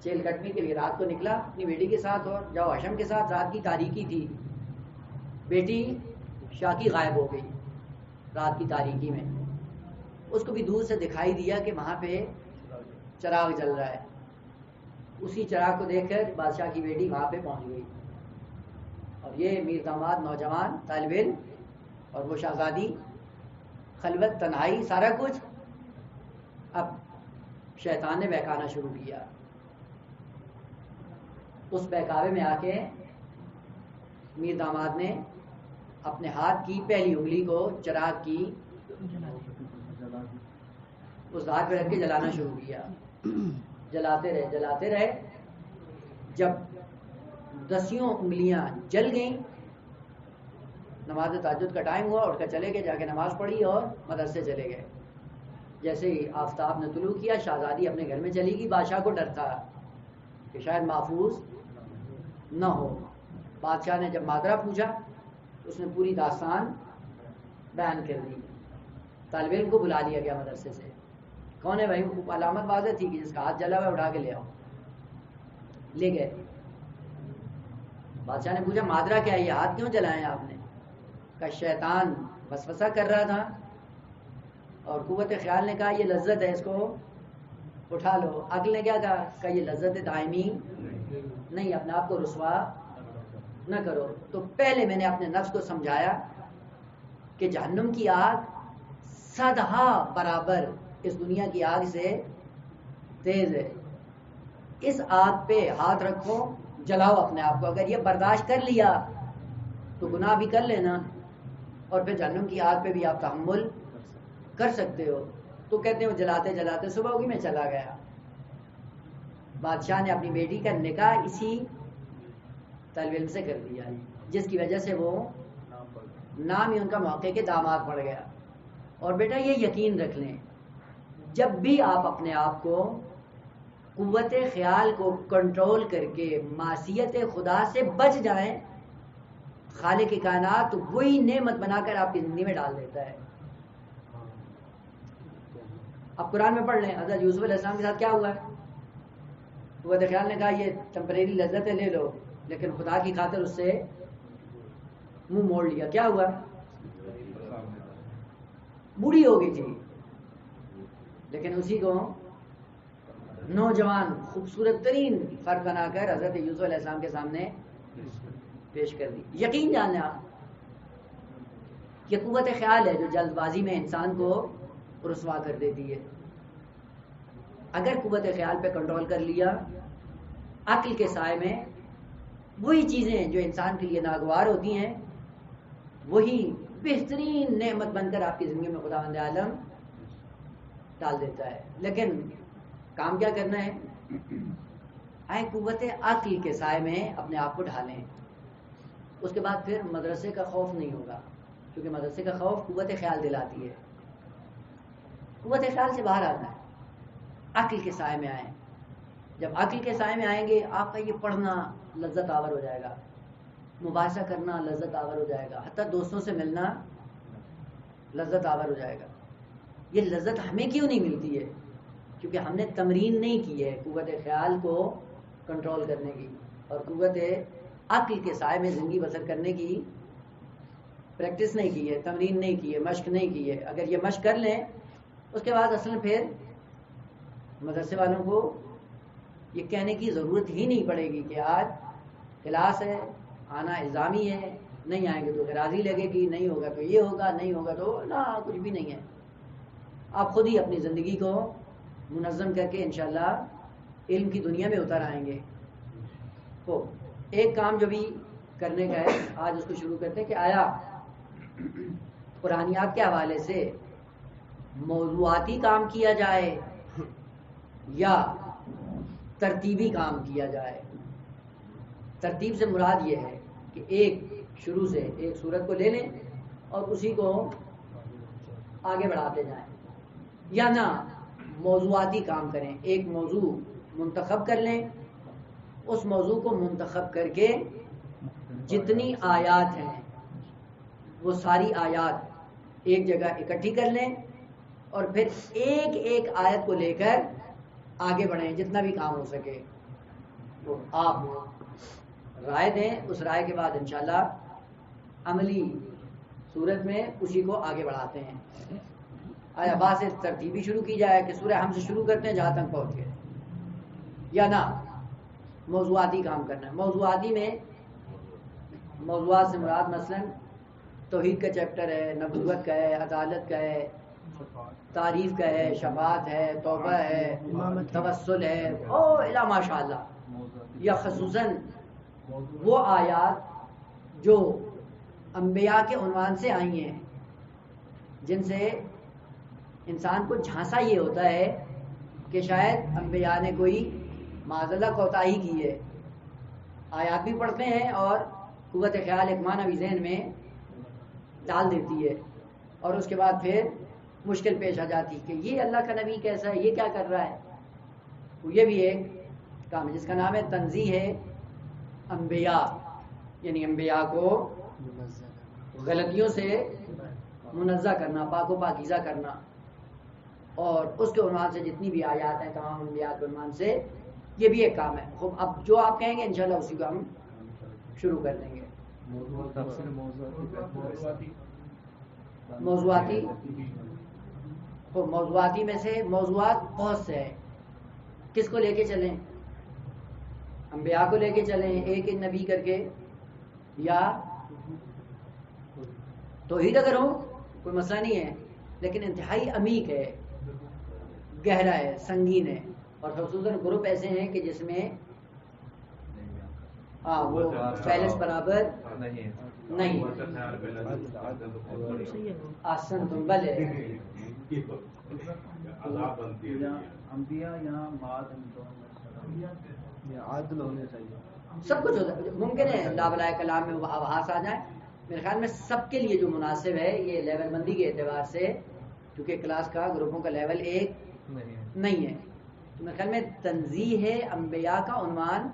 چیل کٹنے کے لیے رات کو نکلا اپنی بیٹی کے ساتھ، اور جاؤ حشم کے ساتھ. رات کی تاریکی تھی، بیٹی شاہ کی غائب ہو گئی رات کی تاریکی میں. اس کو بھی دور سے دکھائی دیا کہ وہاں پہ چراغ جل رہا ہے. اسی چراغ کو دیکھ کر بادشاہ کی بیٹی وہاں پہ پہنچ گئی، اور یہ میر داماد نوجوان طالب علم اور وہ شہزادی، خلوت، تنہائی، سارا کچھ. اب شیطان نے بہکانا شروع کیا. اس بہکاوے میں آ کے میر داماد نے اپنے ہاتھ کی پہلی انگلی کو چراغ کی اس دھار پہ رکھ کے جلانا شروع کیا. جلاتے رہے. جب 10 انگلیاں جل گئیں، نماز تہجد کا ٹائم ہوا، اٹھ کر چلے گئے، جا کے نماز پڑھی اور مدرسے چلے گئے. جیسے ہی آفتاب نے طلوع کیا، شہزادی اپنے گھر میں چلی گئی. بادشاہ کو ڈر تھا کہ شاید محفوظ نہ ہو. بادشاہ نے جب مادرہ پوچھا، اس نے پوری داستان بیان کر دی. طالب علم کو بلا لیا گیا مدرسے سے. کون ہے بھائی؟ علامت واضح تھی کہ جس کا ہاتھ جلا ہوا اٹھا کے لے آؤ. لے گئے. بادشاہ نے پوچھا مادرہ کیا ہے، یہ ہاتھ کیوں جلائے آپ نے؟ کہ شیطان وسوسہ کر رہا تھا اور قوت خیال نے کہا یہ لذت ہے، اس کو اٹھا لو. عقل نے کیا کہا؟ کہ یہ لذت دائمی نہیں، اپنے آپ کو رسوا نہ کرو. تو پہلے میں نے اپنے نفس کو سمجھایا کہ جہنم کی آگ 100 برابر اس دنیا کی آگ سے تیز ہے. اس آگ پہ ہاتھ رکھو، جلاؤ اپنے آپ کو. اگر یہ برداشت کر لیا تو گناہ بھی کر لینا، اور پھر جہنم کی آگ پہ بھی آپ تحمل کر سکتے ہو. تو کہتے ہیں وہ جلاتے جلاتے صبح ہوگی، میں چلا گیا. بادشاہ نے اپنی بیٹی کا نکاح اسی طالب علم سے کر دیا، جس کی وجہ سے وہ نام ہی ان کا موقع کے داماد پڑ گیا. اور بیٹا یہ یقین رکھ لیں، جب بھی آپ اپنے آپ کو قوت خیال کو کنٹرول کر کے معصیت خدا سے بچ جائیں، خالق کائنات وہی نعمت بنا کر آپ کی زندگی میں ڈال دیتا ہے. اب قرآن میں پڑھ لیں حضرت یوسف علیہ السلام کے ساتھ کیا ہوا ہے. قوت خیال نے کہا یہ ٹیمپریری لذت ہے، لے لو، لیکن خدا کی خاطر اس سے منہ موڑ لیا. کیا ہوا؟ بوڑھی ہو گئی تھی، لیکن اسی کو نوجوان خوبصورت ترین فرد بنا کر حضرت یوسف علیہ السلام کے سامنے پیش کر دی. یقین جاننا یہ قوت خیال ہے جو جلد بازی میں انسان کو رسوا کر دیتی ہے. اگر قوت خیال پہ کنٹرول کر لیا، عقل کے سائے میں وہی چیزیں جو انسان کے لیے ناگوار ہوتی ہیں وہی بہترین نعمت بن کر آپ کی زندگی میں خداوند عالم ڈال دیتا ہے. لیکن کام کیا کرنا ہے؟ آئے قوت عقل کے سائے میں اپنے آپ کو ڈھالیں. اس کے بعد پھر مدرسے کا خوف نہیں ہوگا، کیونکہ مدرسے کا خوف قوت خیال دلاتی ہے. قوت خیال سے باہر آنا ہے، عقل کے سائے میں آئیں. جب عقل کے سائے میں آئیں گے، آپ کا یہ پڑھنا لذت آور ہو جائے گا، مباحثہ کرنا لذت آور ہو جائے گا، حتیٰ دوستوں سے ملنا لذت آور ہو جائے گا. یہ لذت ہمیں کیوں نہیں ملتی ہے؟ کیونکہ ہم نے تمرین نہیں کی ہے قوت خیال کو کنٹرول کرنے کی، اور قوت عقل کے سائے میں زندگی بسر کرنے کی پریکٹس نہیں کی ہے، تمرین نہیں کی ہے، مشق نہیں کی ہے. اگر یہ مشق کر لیں، اس کے بعد اصل پھر مدرسے والوں کو یہ کہنے کی ضرورت ہی نہیں پڑے گی کہ آج کلاس ہے، آنا الزامی ہے، نہیں آئیں گے تو اعراضی لگے گی، نہیں ہوگا تو یہ ہوگا، نہیں ہوگا تو نہ، کچھ بھی نہیں ہے. آپ خود ہی اپنی زندگی کو منظم کر کے انشاءاللہ علم کی دنیا میں اتر آئیں گے. تو ایک کام جو بھی کرنے کا ہے آج اس کو شروع کرتے ہیں کہ آیا قرآنیات کے حوالے سے موضوعاتی کام کیا جائے یا ترتیبی کام کیا جائے. ترتیب سے مراد یہ ہے کہ ایک شروع سے ایک سورت کو لے لیں اور اسی کو آگے بڑھاتے جائیں، یا نہ موضوعاتی کام کریں. ایک موضوع منتخب کر لیں، اس موضوع کو منتخب کر کے جتنی آیات ہیں وہ ساری آیات ایک جگہ اکٹھی کر لیں اور پھر ایک ایک آیت کو لے کر آگے بڑھیں جتنا بھی کام ہو سکے. تو آپ رائے دیں، اس رائے کے بعد انشاءاللہ عملی صورت میں اسی کو آگے بڑھاتے ہیں. آیا با سے ترتیبی شروع کی جائے کہ سورہ ہم سے شروع کرتے ہیں جہاں تک پہنچ گئے، یا نہ موضوعاتی کام کرنا ہے. موضوعاتی میں موضوعات سے مراد مثلا توحید کا چیپٹر ہے، نبوت کا ہے، عدالت کا ہے، تعریف کا ہے، شفاعت ہے، توبہ ہے، توسل ہے، او الا ماشاء اللہ. یا خصوصاً وہ آیات جو انبیاء کے عنوان سے آئی ہیں، جن سے انسان کو جھانسا یہ ہوتا ہے کہ شاید انبیاء نے کوئی معذلہ کوتاہی کی ہے. آیات بھی پڑھتے ہیں اور قوت خیال ایک معنی بھی ذہن میں ڈال دیتی ہے، اور اس کے بعد پھر مشکل پیش آ جاتی کہ یہ اللہ کا نبی کیسا ہے، یہ کیا کر رہا ہے. تو یہ بھی ایک کام ہے جس کا نام ہے تنزیہ انبیاء، یعنی انبیاء کو غلطیوں سے منزہ کرنا، پاک و پاکیزہ کرنا. اور اس کے عنوان سے جتنی بھی آیات ہیں تمام انبیاء کے عنوان سے یہ بھی ایک کام ہے. خوب اب جو آپ کہیں گے انشاءاللہ اسی کو ہم شروع کر دیں گے. موضوعاتی تو موضوعاتی میں سے موضوعات بہت سے ہیں. کس کو لے کے چلیں؟ انبیاء کو لے کے چلیں ایک نبی کر کے، یا توحید اگر ہو کوئی مسئلہ نہیں ہے، لیکن انتہائی عمیق ہے، گہرا ہے، سنگین ہے. اور خصوصاً گروپ ایسے ہیں کہ جس میں وہ پیلس برابر نہیں. آسن تنبل ہے عادل ہونے چاہیے. سب کچھ ہوتا ہے. ممکن ہے لا بلائے کلام میں آواز آ جائے. میرے خیال میں سب کے لیے جو مناسب ہے یہ لیول بندی کے اعتبار سے، کیونکہ کلاس کا گروپوں کا لیول ایک نہیں ہے، تو میرے خیال میں تنزیہ انبیاء کا عنوان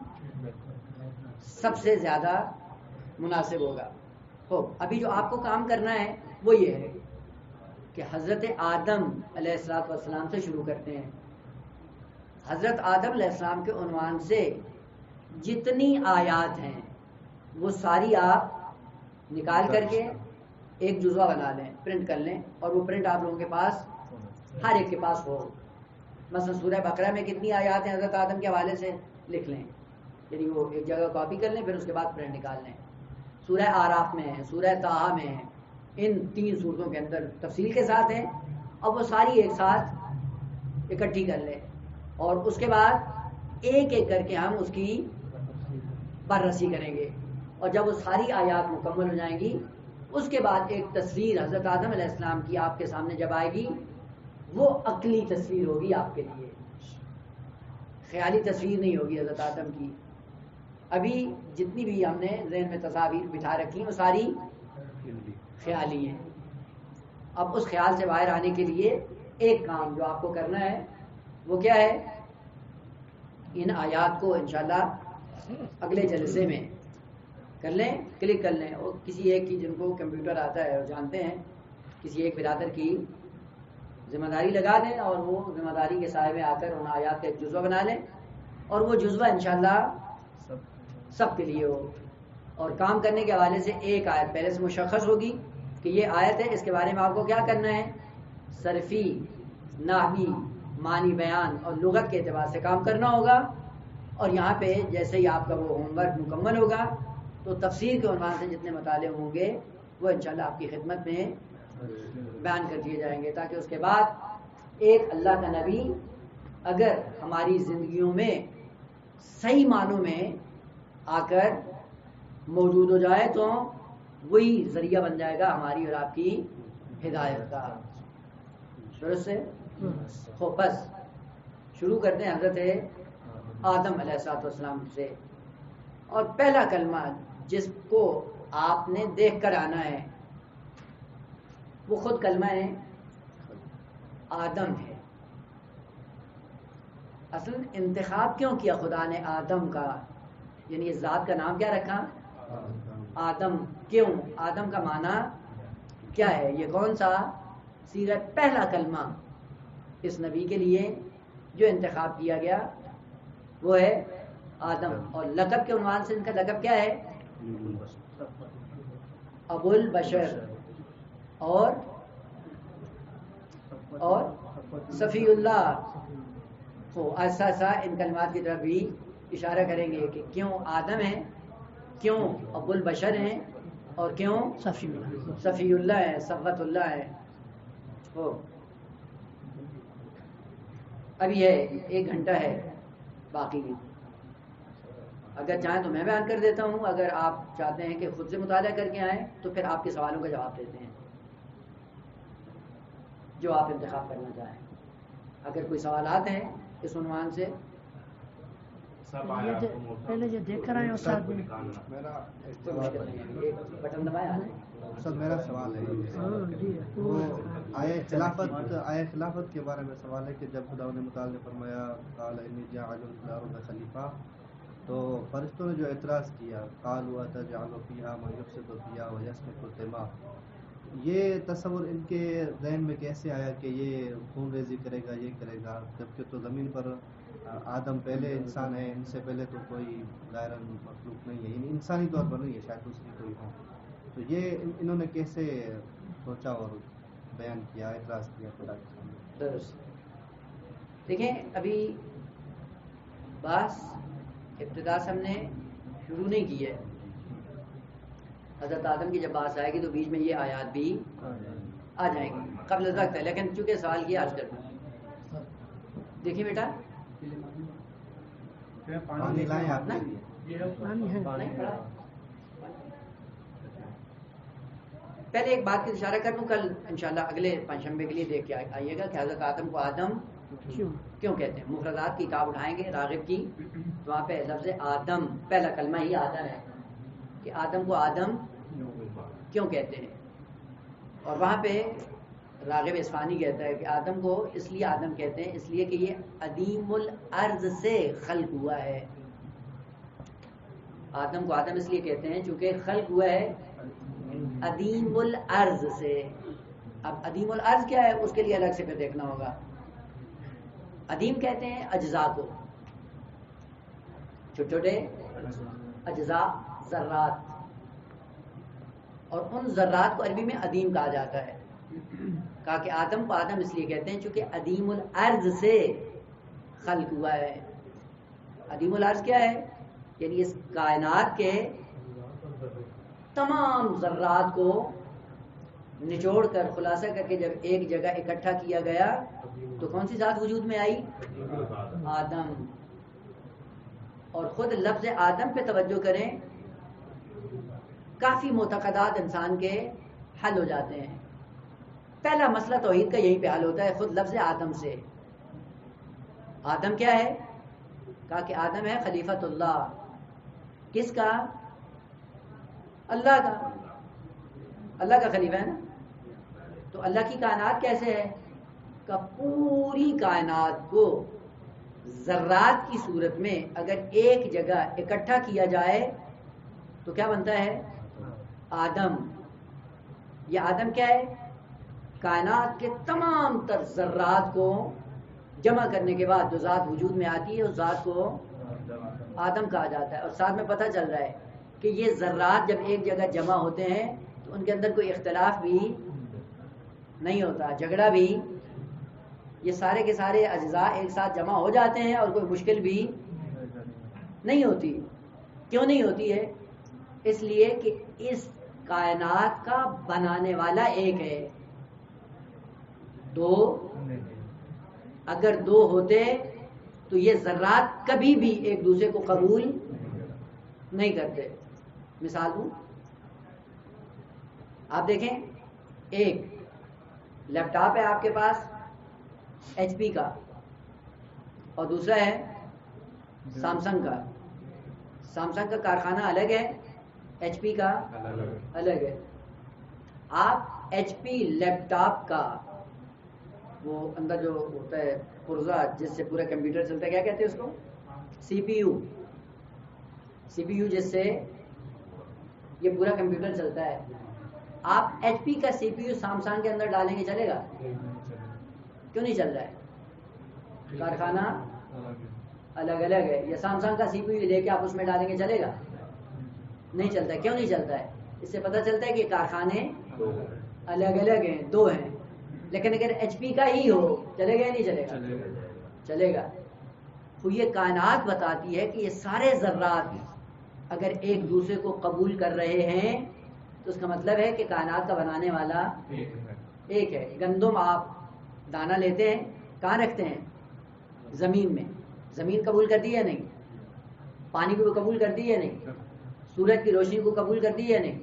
سب سے زیادہ مناسب ہوگا. تو ابھی جو آپ کو کام کرنا ہے وہ یہ ہے کہ حضرت آدم علیہ السلام سے شروع کرتے ہیں. حضرت آدم علیہ السلام کے عنوان سے جتنی آیات ہیں وہ ساری آپ نکال کر کے ایک جزوہ بنا لیں، پرنٹ کر لیں، اور وہ پرنٹ آپ لوگوں کے پاس ہر ایک کے پاس ہو. مثلا سورہ بقرہ میں کتنی آیات ہیں حضرت آدم کے حوالے سے لکھ لیں، یعنی وہ ایک جگہ کاپی کر لیں، پھر اس کے بعد پرنٹ نکال لیں. سورہ آراف میں ہے، سورہ طٰہٰ میں ہے، ان 3 سورتوں کے اندر تفصیل کے ساتھ ہیں. اب وہ ساری ایک ساتھ اکٹھی کر لیں، اور اس کے بعد ایک ایک کر کے ہم اس کی بررسی کریں گے. اور جب وہ ساری آیات مکمل ہو جائیں گی، اس کے بعد ایک تصویر حضرت آدم علیہ السلام کی آپ کے سامنے جب آئے گی، وہ عقلی تصویر ہوگی آپ کے لیے، خیالی تصویر نہیں ہوگی حضرت آدم کی. ابھی جتنی بھی ہم نے ذہن میں تصاویر بٹھا رکھی ہیں وہ ساری خیالی ہیں. اب اس خیال سے باہر آنے کے لیے ایک کام جو آپ کو کرنا ہے وہ کیا ہے؟ ان آیات کو انشاءاللہ اگلے جلسے میں کر لیں، کلک کر لیں، اور کسی ایک کی جن کو کمپیوٹر آتا ہے اور جانتے ہیں، کسی ایک برادر کی ذمہ داری لگا دیں، اور وہ ذمہ داری کے سائے میں آ کر ان آیات کا ایک جزوہ بنا لیں، اور وہ جزوہ انشاءاللہ سب کے لیے ہو. اور کام کرنے کے حوالے سے ایک آیت پہلے سے مشخص ہوگی کہ یہ آیت ہے، اس کے بارے میں آپ کو کیا کرنا ہے؟ صرفی، نحوی، معنی بیان اور لغت کے اعتبار سے کام کرنا ہوگا. اور یہاں پہ جیسے ہی آپ کا وہ ہوم ورک مکمل ہوگا تو تفسیر کے عنوان سے جتنے مطالعے ہوں گے وہ انشاءاللہ آپ کی خدمت میں بیان کر دیے جائیں گے، تاکہ اس کے بعد ایک اللہ کا نبی اگر ہماری زندگیوں میں صحیح معنوں میں آ کر موجود ہو جائے تو وہی ذریعہ بن جائے گا ہماری اور آپ کی ہدایت کا. شروع سے بس شروع کرتے ہیں حضرت آدم علیہ السلام سے. اور پہلا کلمہ جس کو آپ نے دیکھ کر آنا ہے وہ خود کلمہ ہے آدم ہے. اصل انتخاب کیوں کیا خدا نے آدم کا؟ یعنی اس ذات کا نام کیا رکھا؟ آدم. کیوں؟ آدم کا معنی کیا ہے؟ یہ کون سا سیرت پہلا کلمہ اس نبی کے لیے جو انتخاب کیا گیا وہ ہے آدم. اور لقب کے عنوان سے ان کا لقب کیا ہے؟ ابو البشر اور صفی اللہ. تو ایسا ان کلمات کی طرف بھی اشارہ کریں گے کہ کیوں آدم ہے، کیوں ابو البشر ہیں، اور کیوں صفی اللہ ہے، صفوت اللہ ہے. وہ ابھی ہے 1 گھنٹہ ہے باقی. اگر چاہیں تو میں بیان کر دیتا ہوں، اگر آپ چاہتے ہیں کہ خود سے مطالعہ کر کے آئیں تو پھر آپ کے سوالوں کا جواب دیتے ہیں جو آپ انتخاب کرنا چاہیں. اگر کوئی سوالات ہیں اس عنوان سے پہلے جو دیکھ کر آئے استاد میرا بٹن دبایا. سب میرا سوال ہے وہ آئے خلافت کے بارے میں سوال ہے کہ جب خدا نے متعال نے فرمایا قال انی جاعل فی الارض خلیفہ، تو فرشتوں نے جو اعتراض کیا قالوا تجعل فیہا من یفسد فیہا ویسفک الدماء، یہ تصور ان کے ذہن میں کیسے آیا کہ یہ خون ریزی کرے گا، یہ کرے گا، جبکہ تو زمین پر آدم پہلے انسان ہے، ان سے پہلے تو کوئی غیر مخلوق نہیں ہے، یعنی انسانی طور پر نہیں ہے، شاید دوسری کوئی ہو. تو یہ انہوں نے کیسے سوچا اور بیان کیا، اعتراض کیا خدا کے سامنے؟ درست. دیکھیں ابھی بس ابتدا سے ہم نے شروع نہیں کی ہے. حضرت آدم کی جب بات آئے گی تو بیچ میں یہ آیات بھی آ جائیں گی قبل از وقت ہے، لیکن چونکہ سوال کیا عرض کرتا ہوں. دیکھیے بیٹا پانی لائیں آپ کے لیے. پہلے ایک بات کی اشارہ کر دوں، کل انشاءاللہ اگلے پنجشنبے کے لیے دیکھ کے آئیے گا کہ حضرت آدم کو آدم کیوں کہتے ہیں. مفردات کی کتاب اٹھائیں گے راغب کی تو وہاں پہ لفظ آدم پہلا کلمہ ہی آدم ہے کہ آدم کو آدم کیوں کہتے ہیں. اور وہاں پہ راغب اصفہانی کہتا ہے کہ آدم کو اس لیے آدم کہتے ہیں اس لیے کہ یہ عدیم الارض سے خلق ہوا ہے. آدم کو آدم اس لیے کہتے ہیں چونکہ خلق ہوا ہے عدیم الارض سے. اب عدیم الارض کیا ہے اس کے لیے الگ سے پھر دیکھنا ہوگا. عدیم کہتے ہیں اجزاء کو، چھوٹے چھوٹے اجزاء ذرات، اور ان ذرات کو عربی میں عدیم کہا جاتا ہے. کہا کہ آدم کو آدم اس لیے کہتے ہیں چونکہ عدیم الارض سے خلق ہوا ہے. عدیم الارض کیا ہے؟ یعنی اس کائنات کے تمام ذرات کو نچوڑ کر خلاصہ کر کے جب ایک جگہ اکٹھا کیا گیا تو کون سی ذات وجود میں آئی؟ آدم. اور خود لفظ آدم پہ توجہ کریں، کافی معتقدات انسان کے حل ہو جاتے ہیں. پہلا مسئلہ توحید کا یہی پہ حل ہوتا ہے خود لفظ آدم سے. آدم کیا ہے؟ کہا کہ آدم ہے خلیفۃ اللہ. کس کا؟ اللہ کا. اللہ کا خلیفہ ہے نا. تو اللہ کی کائنات کیسے ہے؟ کہ پوری کائنات کو ذرات کی صورت میں اگر ایک جگہ اکٹھا کیا جائے تو کیا بنتا ہے؟ آدم. یہ آدم کیا ہے؟ کائنات کے تمام تر ذرات کو جمع کرنے کے بعد جو ذات وجود میں آتی ہے اس ذات کو آدم کہا جاتا ہے. اور ساتھ میں پتہ چل رہا ہے کہ یہ ذرات جب ایک جگہ جمع ہوتے ہیں تو ان کے اندر کوئی اختلاف بھی نہیں ہوتا، جھگڑا بھی. یہ سارے کے سارے اجزاء ایک ساتھ جمع ہو جاتے ہیں اور کوئی مشکل بھی نہیں ہوتی. کیوں نہیں ہوتی ہے؟ اس لیے کہ اس کائنات کا بنانے والا ایک ہے. دو اگر دو ہوتے تو یہ ذرات کبھی بھی ایک دوسرے کو قبول نہیں کرتے. مثال دوں، آپ دیکھیں ایک لیپ ٹاپ ہے آپ کے پاس ایچ پی کا اور دوسرا ہے سامسنگ کا. سامسنگ کا کارخانہ الگ ہے، ایچ پی کا الگ ہے. آپ ایچ پی لیپ ٹاپ کا وہ اندر جو ہوتا ہے پرزہ جس سے پورا کمپیوٹر چلتا ہے کیا کہتے ہیں اس کو؟ سی پی یو. سی پی یو جس سے یہ پورا کمپیوٹر چلتا ہے. آپ ایچ پی کا سی پی یو سامسنگ کے اندر ڈالیں گے چلے گا؟ کیوں نہیں چل رہا ہے؟ کارخانہ الگ الگ ہے. یا سامسنگ کا سی پی یو لے کے آپ اس میں ڈالیں گے چلے گا؟ نہیں چلتا ہے. کیوں نہیں چلتا ہے؟ اس سے پتہ چلتا ہے کہ کارخانے الگ الگ ہیں، دو ہیں. لیکن اگر ایچ پی کا ہی ہو چلے گا یا نہیں چلے گا؟ چلے گا. تو یہ کائنات بتاتی ہے کہ یہ سارے ذرات اگر ایک دوسرے کو قبول کر رہے ہیں تو اس کا مطلب ہے کہ کائنات کا بنانے والا ایک ہے. گندم آپ دانہ لیتے ہیں کہاں رکھتے ہیں؟ زمین میں. زمین قبول کرتی ہے نہیں؟ پانی کو بھی قبول کرتی ہے نہیں؟ سورج کی روشنی کو قبول کرتی ہے نہیں؟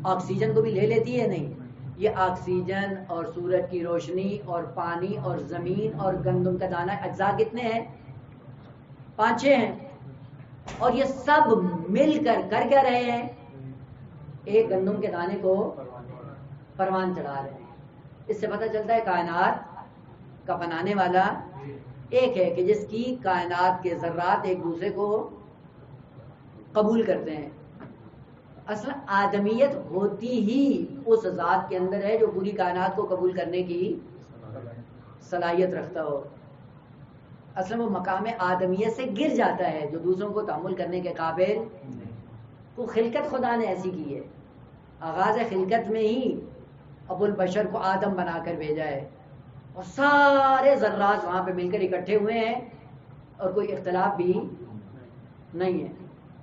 آکسیجن کو بھی لے لیتی ہے نہیں؟ یہ آکسیجن اور سورج کی روشنی اور پانی اور زمین اور گندم کا دانہ اجزاء کتنے ہیں؟ 5-6 ہیں. اور یہ سب مل کر کیا رہے ہیں؟ ایک گندم کے دانے کو پروان چڑھا رہے ہیں. اس سے پتہ چلتا ہے کائنات کا بنانے والا ایک ہے کہ جس کی کائنات کے ذرات ایک دوسرے کو قبول کرتے ہیں. اصل آدمیت ہوتی ہی اس ذات کے اندر ہے جو پوری کائنات کو قبول کرنے کی صلاحیت رکھتا ہو. اصل وہ مقام آدمیت سے گر جاتا ہے جو دوسروں کو تحمل کرنے کے قابل. وہ خلقت خدا نے ایسی کی ہے. آغاز خلقت میں ہی ابو البشر کو آدم بنا کر بھیجا ہے اور سارے ذرات وہاں پہ مل کر اکٹھے ہوئے ہیں اور کوئی اختلاف بھی نہیں ہے.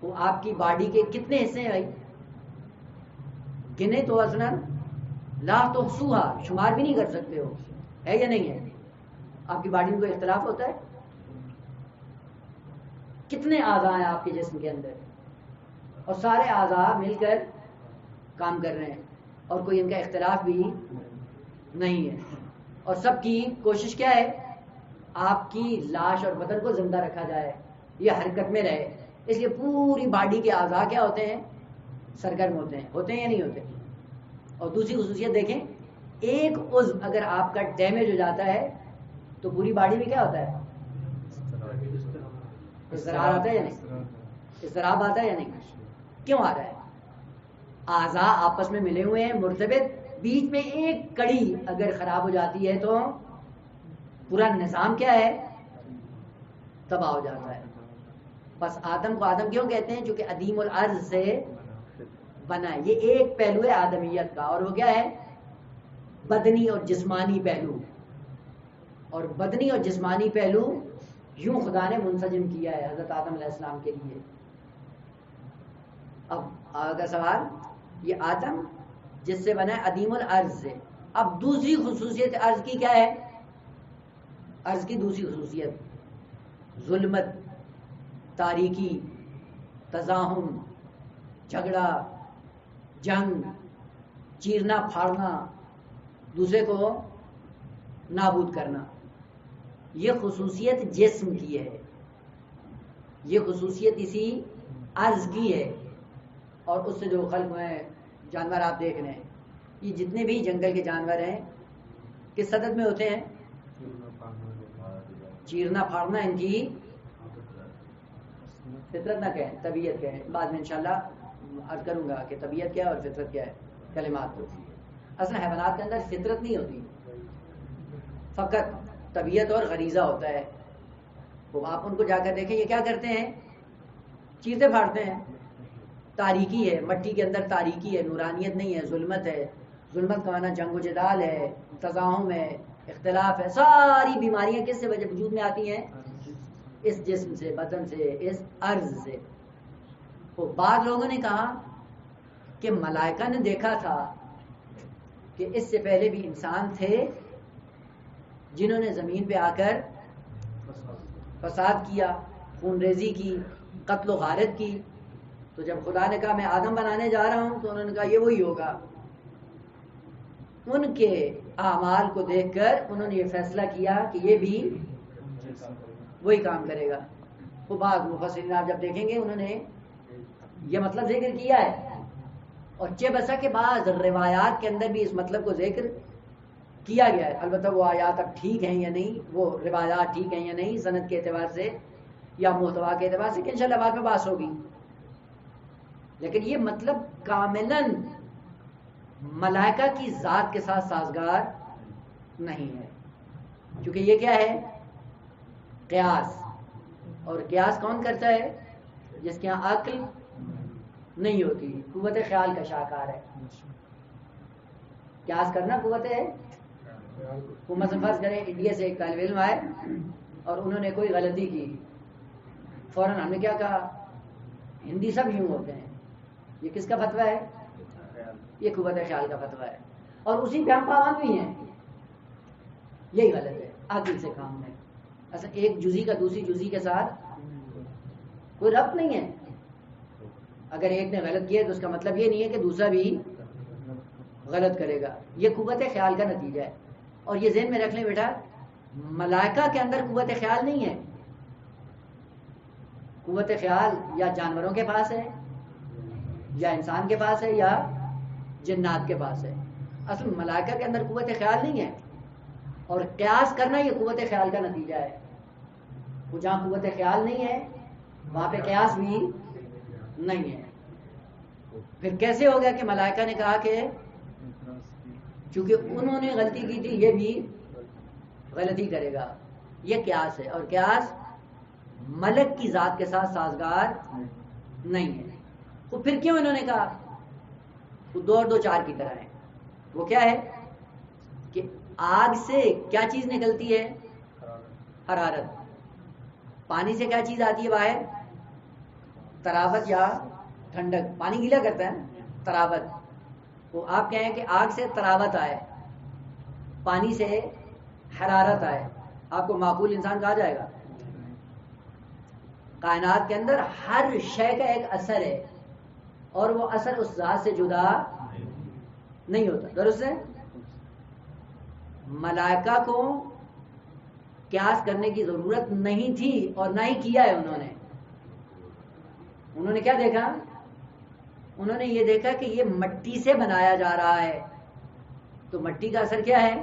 وہ آپ کی باڈی کے کتنے حصے ہیں بھائی؟ گنے تو اصلا لا تحصوها، شمار بھی نہیں کر سکتے ہو. ہے یا نہیں ہے؟ آپ کی باڈی میں کوئی اختلاف ہوتا ہے؟ کتنے اعضاء ہیں آپ کے جسم کے اندر اور سارے اعضاء مل کر کام کر رہے ہیں اور کوئی ان کا اختلاف بھی نہیں ہے. اور سب کی کوشش کیا ہے؟ آپ کی لاش اور بدن کو زندہ رکھا جائے، یہ حرکت میں رہے. اس لیے پوری باڈی کے اعضاء کیا ہوتے ہیں؟ سرگرم ہوتے ہیں یا نہیں ہوتے؟ اور دوسری خصوصیت دیکھیں، ایک عضو اگر آپ کا ڈیمیج ہو جاتا ہے تو پوری باڈی میں کیا ہوتا ہے؟ اضطراب آتا ہے یا نہیں؟ اضطراب آتا ہے یا نہیں؟ کیوں آ رہا ہے؟ اعضاء آپس میں ملے ہوئے ہیں مرتبط، بیچ میں ایک کڑی اگر خراب ہو جاتی ہے تو پورا نظام کیا ہے؟ تباہ ہو جاتا ہے. بس آدم کو آدم کیوں کہتے ہیں؟ چونکہ عدیم الارض سے بنا ہے. یہ ایک پہلو ہے آدمیت کا، اور وہ کیا ہے؟ بدنی اور جسمانی پہلو. اور بدنی اور جسمانی پہلو یوں خدا نے منسجم کیا ہے حضرت آدم علیہ السلام کے لیے. اب آگا سوال، یہ آدم جس سے بنا ہے عدیم الارض سے. اب دوسری خصوصیت ارض کی کیا ہے؟ ارض کی دوسری خصوصیت ظلمت، تاریکی، تزاحم، جھگڑا، جنگ، چیرنا پھاڑنا، دوسرے کو نابود کرنا. یہ خصوصیت جسم کی ہے، یہ خصوصیت اسی ارض کی ہے. اور اس سے جو خلق ہوئے ہیں، جانور آپ دیکھ رہے ہیں، یہ جتنے بھی جنگل کے جانور ہیں کس صدد میں ہوتے ہیں؟ چیرنا پھاڑنا ان کی فطرت نہ کہیں، طبیعت کہیں. بعد میں انشاءاللہ عرض کروں گا کہ طبیعت کیا ہے اور فطرت کیا ہے. کلمات ہوتی ہے. اصل حیوانات کے اندر فطرت نہیں ہوتی، فقط طبیعت اور غریزہ ہوتا ہے. وہ آپ ان کو جا کر دیکھیں، یہ کیا کرتے ہیں؟ چیرتے پھاڑتے ہیں. تاریکی ہے، مٹی کے اندر تاریکی ہے، نورانیت نہیں ہے، ظلمت ہے. ظلمت کا معنی جنگ و جدال ہے، تزاحم ہے، اختلاف ہے. ساری بیماریاں کس سے وجود میں آتی ہیں؟ اس جسم سے، بدن سے، اس ارض سے. تو بعض لوگوں نے کہا کہ ملائکہ نے دیکھا تھا کہ اس سے پہلے بھی انسان تھے جنہوں نے زمین پہ آ کر فساد کیا، خون ریزی کی، قتل و غارت کی. تو جب خدا نے کہا میں آدم بنانے جا رہا ہوں تو انہوں نے کہا یہ وہی ہوگا. ان کے اعمال کو دیکھ کر انہوں نے یہ فیصلہ کیا کہ یہ بھی وہی کام کرے گا. وہ بعض مفسرین آپ جب دیکھیں گے انہوں نے یہ مطلب ذکر کیا ہے، اور چہ بسا کے بعض روایات کے اندر بھی اس مطلب کو ذکر کیا گیا ہے. البتہ وہ آیات اب ٹھیک ہیں یا نہیں، وہ روایات ٹھیک ہیں یا نہیں سند کے اعتبار سے یا محتوا کے اعتبار سے، کہ انشاءاللہ بعد میں بحث ہوگی. لیکن یہ مطلب کاملاً ملائکہ کی ذات کے ساتھ سازگار نہیں ہے، کیونکہ یہ کیا ہے؟ قیاس. اور قیاس کون کرتا ہے؟ جس کے یہاں عقل نہیں ہوتی، قوت خیال کا شاہکار ہے. قیاس کرنا قوت ہے. وہ مثلا فرض کریں انڈیا سے ایک طالب علم آئے اور انہوں نے کوئی غلطی کی فوراً ہم نے کیا کہا؟ ہندی سب یوں ہوتے ہیں. یہ کس کا فتویٰ ہے؟ یہ قوت خیال کا فتویٰ ہے، اور اسی پہ ہم پابند بھی ہیں. یہی غلط ہے، عقل سے کام ہے. اصل ایک جزی کا دوسری جزی کے ساتھ کوئی ربط نہیں ہے. اگر ایک نے غلط کیا تو اس کا مطلب یہ نہیں ہے کہ دوسرا بھی غلط کرے گا. یہ قوت خیال کا نتیجہ ہے. اور یہ ذہن میں رکھ لیں بیٹا، ملائکہ کے اندر قوت خیال نہیں ہے. قوت خیال یا جانوروں کے پاس ہے، یا انسان کے پاس ہے، یا جنات کے پاس ہے. اصل ملائکہ کے اندر قوت خیال نہیں ہے. اور قیاس کرنا یہ قوت خیال کا نتیجہ ہے. وہ جہاں قوت خیال نہیں ہے وہاں پہ قیاس بھی نہیں ہے. پھر کیسے ہو گیا کہ ملائکہ نے کہا کہ چونکہ انہوں نے غلطی کی تھی یہ بھی غلطی کرے گا؟ یہ قیاس ہے، اور قیاس ملک کی ذات کے ساتھ سازگار نہیں ہے. تو پھر کیوں انہوں نے کہا؟ وہ 2 اور 2 4 کی طرح ہے. وہ کیا ہے کہ آگ سے کیا چیز نکلتی ہے؟ حرارت. پانی سے کیا چیز آتی ہے باہر؟ طراوت یا ٹھنڈک. پانی گیلا کرتا ہے، طراوت. وہ آپ کہیں کہ آگ سے طراوت آئے، پانی سے حرارت آئے، آپ کو معقول انسان کہا جائے گا؟ کائنات کے اندر ہر شے کا ایک اثر ہے، اور وہ اثر اس ذات سے جدا نہیں ہوتا. درست ہے؟ ملائکہ کو قیاس کرنے کی ضرورت نہیں تھی اور نہ ہی کیا ہے. انہوں نے کیا دیکھا؟ انہوں نے یہ دیکھا کہ یہ مٹی سے بنایا جا رہا ہے، تو مٹی کا اثر کیا ہے؟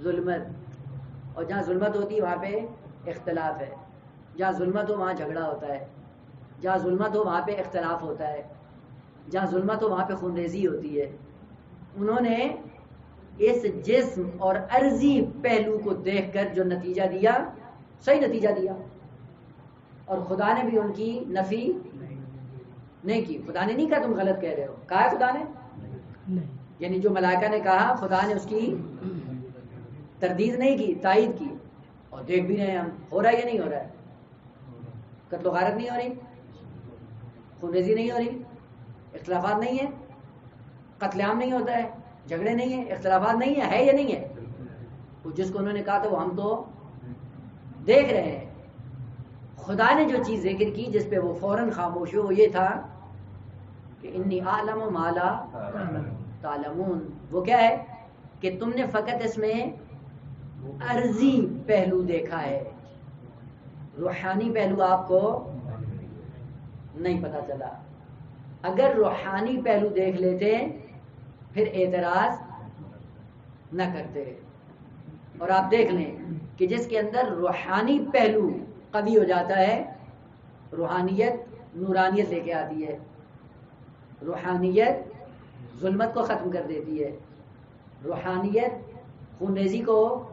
ظلمت. اور جہاں ظلمت ہوتی ہے وہاں پہ اختلاف ہے. جہاں ظلمت ہو وہاں جھگڑا ہوتا ہے، جہاں ظلمت ہو وہاں پہ اختلاف ہوتا ہے، جہاں ظلمت ہو وہاں پہ خونریزی ہوتی ہے. انہوں نے اس جسم اور عرضی پہلو کو دیکھ کر جو نتیجہ دیا، صحیح نتیجہ دیا. اور خدا نے بھی ان کی نفی نہیں کی. خدا نے نہیں کہا تم غلط کہہ رہے ہو، کہا ہے خدا نے. یعنی جو ملائکہ نے کہا خدا نے اس کی تردید نہیں کی، تائید کی. اور دیکھ بھی رہے ہیں ہم، ہو رہا ہے یا نہیں ہو رہا ہے؟ قتل و غارت نہیں ہو رہی، خونریزی نہیں ہو رہی، اختلافات نہیں ہیں، قتل عام نہیں ہوتا ہے، جھگڑے نہیں ہیں، اختلافات نہیں ہیں. ہے یا نہیں ہے؟ وہ جس کو انہوں نے کہا تھا وہ ہم تو دیکھ رہے ہیں. خدا نے جو چیز ذکر کی جس پہ وہ فوراً خاموش ہو، وہ یہ تھا کہ انی اعلم ما لا تعلمون. وہ کیا ہے کہ تم نے فقط اس میں عرضی پہلو دیکھا ہے، روحانی پہلو آپ کو نہیں پتا چلا. اگر روحانی پہلو دیکھ لیتے پھر اعتراض نہ کرتے. اور آپ دیکھ لیں کہ جس کے اندر روحانی پہلو قوی ہو جاتا ہے، روحانیت نورانیت لے کے آتی ہے، روحانیت ظلمت کو ختم کر دیتی ہے، روحانیت خونریزی کو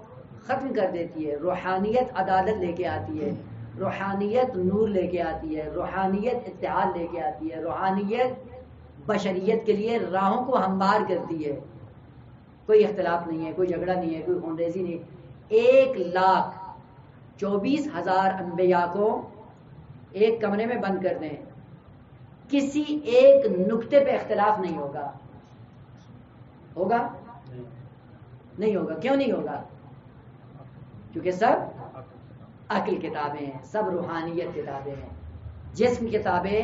ختم کر دیتی ہے، روحانیت عدالت لے کے آتی ہے، روحانیت نور لے کے آتی ہے، روحانیت اتحاد لے کے آتی ہے، روحانیت بشریت کے لیے راہوں کو ہموار کرتی ہے. کوئی اختلاف نہیں ہے، کوئی جھگڑا نہیں ہے، کوئی خونریزی نہیں. 1,24,000 انبیاء کو ایک کمرے میں بند کر دیں، کسی ایک نقطے پہ اختلاف نہیں ہوگا. ہوگا؟ نہیں ہوگا. کیوں نہیں ہوگا؟ کیونکہ سب عقل کتابیں ہیں، سب روحانیت کتابیں ہیں، جسم کتابیں.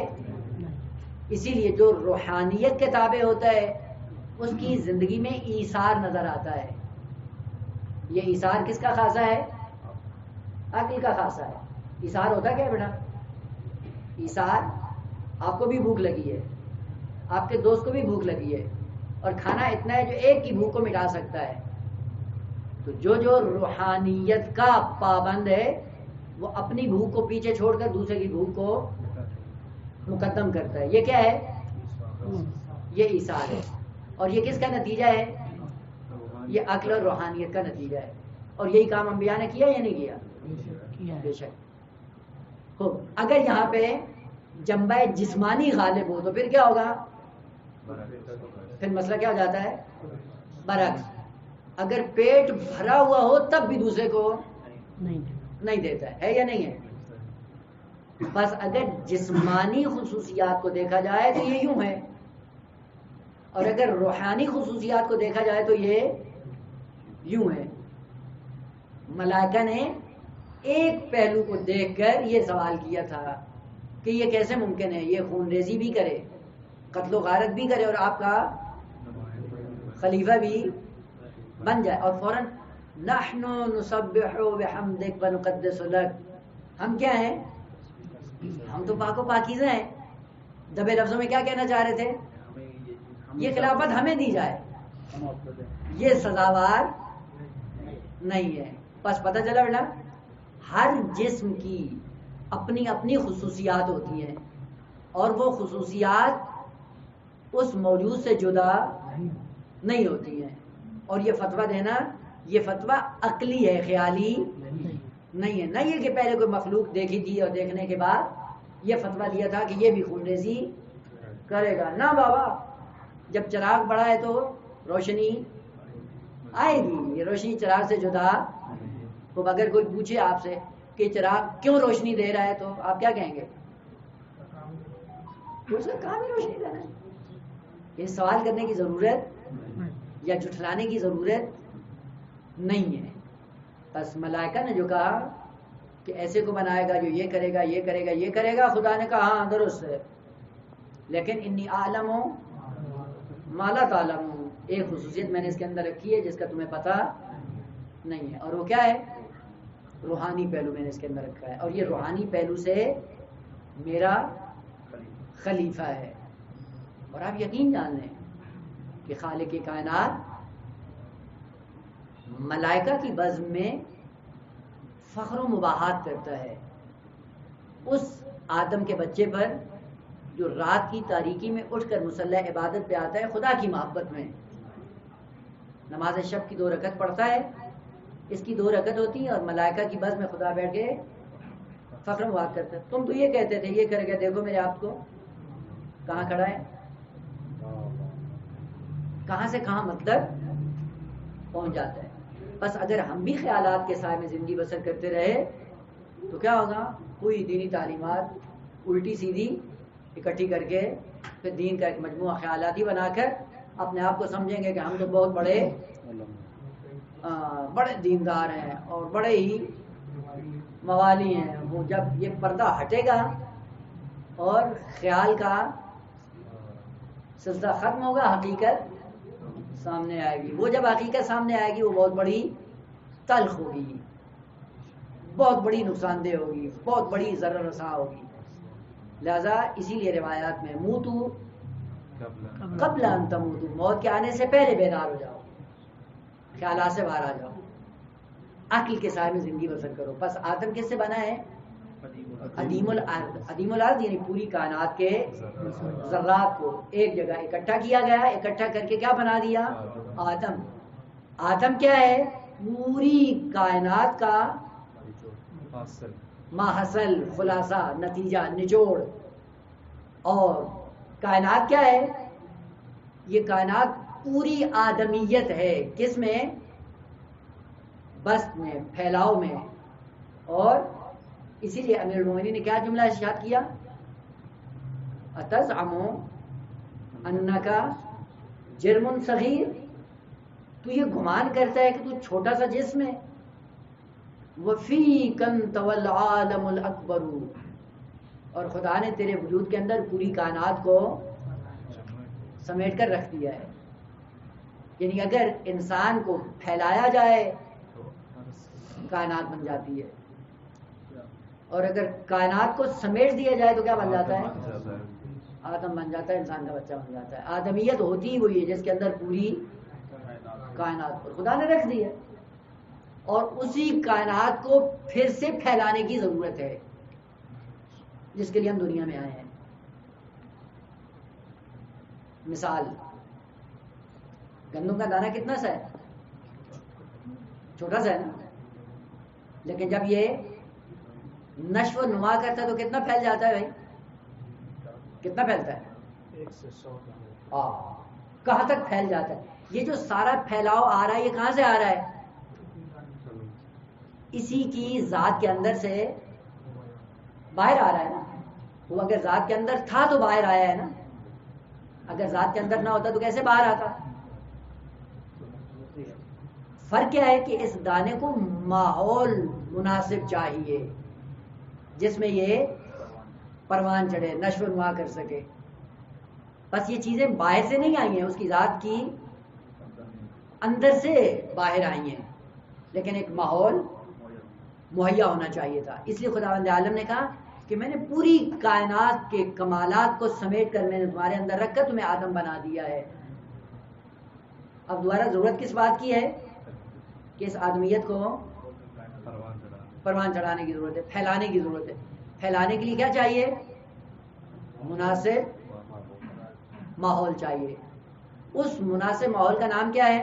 اسی لیے جو روحانیت کتابیں ہوتا ہے اس کی زندگی میں ایثار نظر آتا ہے. یہ ایثار کس کا خاصہ ہے؟ عقل کا خاصہ ہے. ایثار ہوتا کیا ہے بیٹا؟ ایثار، آپ کو بھی بھوک لگی ہے، آپ کے دوست کو بھی بھوک لگی ہے، اور کھانا اتنا ہے جو ایک کی بھوک کو مٹا سکتا ہے. تو جو روحانیت کا پابند ہے وہ اپنی بھوک کو پیچھے چھوڑ کر دوسرے کی بھوک کو مقدم کرتا ہے. یہ کیا ہے؟ یہ ایثار ہے. اور یہ کس کا نتیجہ ہے؟ یہ عقل اور روحانیت کا نتیجہ ہے. اور یہی کام انبیاء نے کیا یا نہیں کیا؟ بے شک. اگر یہاں پہ جنبہ جسمانی غالب ہو تو پھر کیا ہوگا؟ پھر مسئلہ کیا ہو جاتا ہے؟ برعکس. اگر پیٹ بھرا ہوا ہو تب بھی دوسرے کو نہیں دیتا ہے یا نہیں ہے؟ بس اگر جسمانی خصوصیات کو دیکھا جائے تو یہ یوں ہے، اور اگر روحانی خصوصیات کو دیکھا جائے تو یہ یوں ہے۔ ملائکہ نے ایک پہلو کو دیکھ کر یہ سوال کیا تھا کہ یہ کیسے ممکن ہے یہ خون ریزی بھی کرے، قتل و غارت بھی کرے، اور آپ کا خلیفہ بھی بن جائے، اور فوراً نحن نسبح بحمدک ونقدس لک، ہم کیا ہیں؟ ہم تو پاک و پاکیزہ ہیں۔ دبے لفظوں میں کیا کہنا چاہ رہے تھے؟ یہ خلافت ہمیں دی جائے، یہ سزاوار نہیں ہے۔ بس پتہ چلا بیٹا، ہر جسم کی اپنی اپنی خصوصیات ہوتی ہیں، اور وہ خصوصیات اس موجود سے جدا نہیں ہوتی ہیں، اور یہ فتویٰ دینا یہ فتویٰ عقلی ہے، خیالی نہیں ہے۔ نہ یہ کہ پہلے کوئی مخلوق دیکھی تھی اور دیکھنے کے بعد یہ فتویٰ دیا تھا کہ یہ بھی خون ریزی کرے گا، نہ بابا، جب چراغ بڑا ہے تو روشنی آئے گی، یہ روشنی چراغ سے جدا۔ تو اگر کوئی پوچھے آپ سے کہ چراغ کیوں روشنی دے رہا ہے تو آپ کیا کہیں گے؟ اس کا کام ہی روشنی دینا ہے۔ یہ سوال کرنے کی ضرورت یا جھٹلانے کی ضرورت نہیں ہے۔ بس ملائکہ نے جو کہا کہ ایسے کو بنائے گا جو یہ کرے گا یہ کرے گا یہ کرے گا، خدا نے کہا ہاں درست ہے، لیکن انی اعلم ما لا تعلمون، ایک خصوصیت میں نے اس کے اندر رکھی ہے جس کا تمہیں پتہ نہیں ہے، اور وہ کیا ہے؟ روحانی پہلو میں نے اس کے اندر رکھا ہے، اور یہ روحانی پہلو سے میرا خلیفہ ہے۔ اور آپ یقین جان لیں کہ خالق کائنات ملائکہ کی بزم میں فخر و مباحات کرتا ہے اس آدم کے بچے پر جو رات کی تاریکی میں اٹھ کر مصلی عبادت پہ آتا ہے خدا کی محبت میں، نماز شب کی 2 رکعت پڑھتا ہے، اس کی 2 رکعت ہوتی ہیں، اور ملائکہ کی بزم میں خدا بیٹھ کے فخر و مباحات کرتا ہے۔ تم تو یہ کہتے تھے یہ کر کے دیکھو میرے آپ کو کہاں کھڑا ہے، کہاں سے کہاں مطلب پہنچ جاتا ہے۔ بس اگر ہم بھی خیالات کے سائے میں زندگی بسر کرتے رہے تو کیا ہوگا؟ کوئی دینی تعلیمات الٹی سیدھی اکٹھی کر کے پھر دین کا ایک مجموعہ خیالاتی بنا کر اپنے آپ کو سمجھیں گے کہ ہم تو بہت بڑے دیندار ہیں اور بڑے ہی موالی ہیں۔ وہ جب یہ پردہ ہٹے گا اور خیال کا سلسلہ ختم ہوگا، حقیقت سامنے آئے گی۔ وہ جب حقیقت سامنے آئے گی وہ بہت بڑی تلخ ہوگی، بہت بڑی نقصان دہ ہوگی، بہت بڑی ضرر رساں ہوگی۔ لہذا اسی لیے روایات میں موتو قبل ان تموتو، موت کے آنے سے پہلے بیدار ہو جاؤ، خیالات سے باہر آ جاؤ، عقل کے سائے میں زندگی بسر کرو۔ بس آدم کس سے بنا ہے؟ عدیم الارض۔ عدیم الارض یعنی پوری کائنات کے ذرات کو ایک جگہ اکٹھا کیا گیا، اکٹھا کر کے کیا بنا دیا؟ آدم۔ آدم کیا ہے؟ پوری کائنات کا ماحصل، خلاصہ، نتیجہ، نچوڑ۔ اور کائنات کیا ہے؟ یہ کائنات پوری آدمیت ہے، کس میں؟ بسط میں، پھیلاؤ میں۔ اور اسی لیے امیر المومنین نے کیا جملہ ارشاد کیا؟ اتزعم انک جرم صغیر، تو یہ گمان کرتا ہے کہ تو چھوٹا سا جسم ہے، وفیک انت والعالم الاکبر، اور خدا نے تیرے وجود کے اندر پوری کائنات کو سمیٹ کر رکھ دیا ہے۔ یعنی اگر انسان کو پھیلایا جائے کائنات بن جاتی ہے، اور اگر کائنات کو سمیٹ دیا جائے تو کیا بن جاتا ہے؟ آدم بن جاتا ہے، انسان کا بچہ بن جاتا ہے۔ آدمیت ہوتی ہی وہی ہے جس کے اندر پوری کائنات پر خدا نے رکھ دی ہے، اور اسی کائنات کو پھر سے پھیلانے کی ضرورت ہے جس کے لیے ہم دنیا میں آئے ہیں۔ مثال، گندم کا دانہ کتنا سا ہے؟ چھوٹا سا ہے نا، لیکن جب یہ نشو و نما کرتا ہے تو کتنا پھیل جاتا ہے بھائی؟ کتنا پھیلتا ہے؟ 1 سے 100 کہاں تک پھیل جاتا ہے؟ یہ جو سارا پھیلاؤ آ رہا ہے یہ کہاں سے آ رہا ہے؟ اسی کی ذات کے اندر سے باہر آ رہا ہے نا. وہ اگر ذات کے اندر تھا تو باہر آیا ہے نا. اگر ذات کے اندر نہ ہوتا تو کیسے باہر آتا؟ فرق کیا ہے کہ اس دانے کو ماحول مناسب چاہیے جس میں یہ پروان چڑھے، نشو و نما کر سکے. بس یہ چیزیں باہر سے نہیں آئی ہیں، اس کی ذات کی اندر سے باہر آئی ہیں، لیکن ایک ماحول مہیا ہونا چاہیے تھا. اس لیے خداوند عالم نے کہا کہ میں نے پوری کائنات کے کمالات کو سمیٹ کر میں نے تمہارے اندر رکھ کر تمہیں آدم بنا دیا ہے. اب دوبارہ ضرورت کس بات کی ہے کہ اس آدمیت کو پروان چڑھانے کی ضرورت ہے، پھیلانے کی ضرورت ہے. پھیلانے کے لیے کیا چاہیے؟ مناسب ماحول چاہیے. اس مناسب ماحول کا نام کیا ہے؟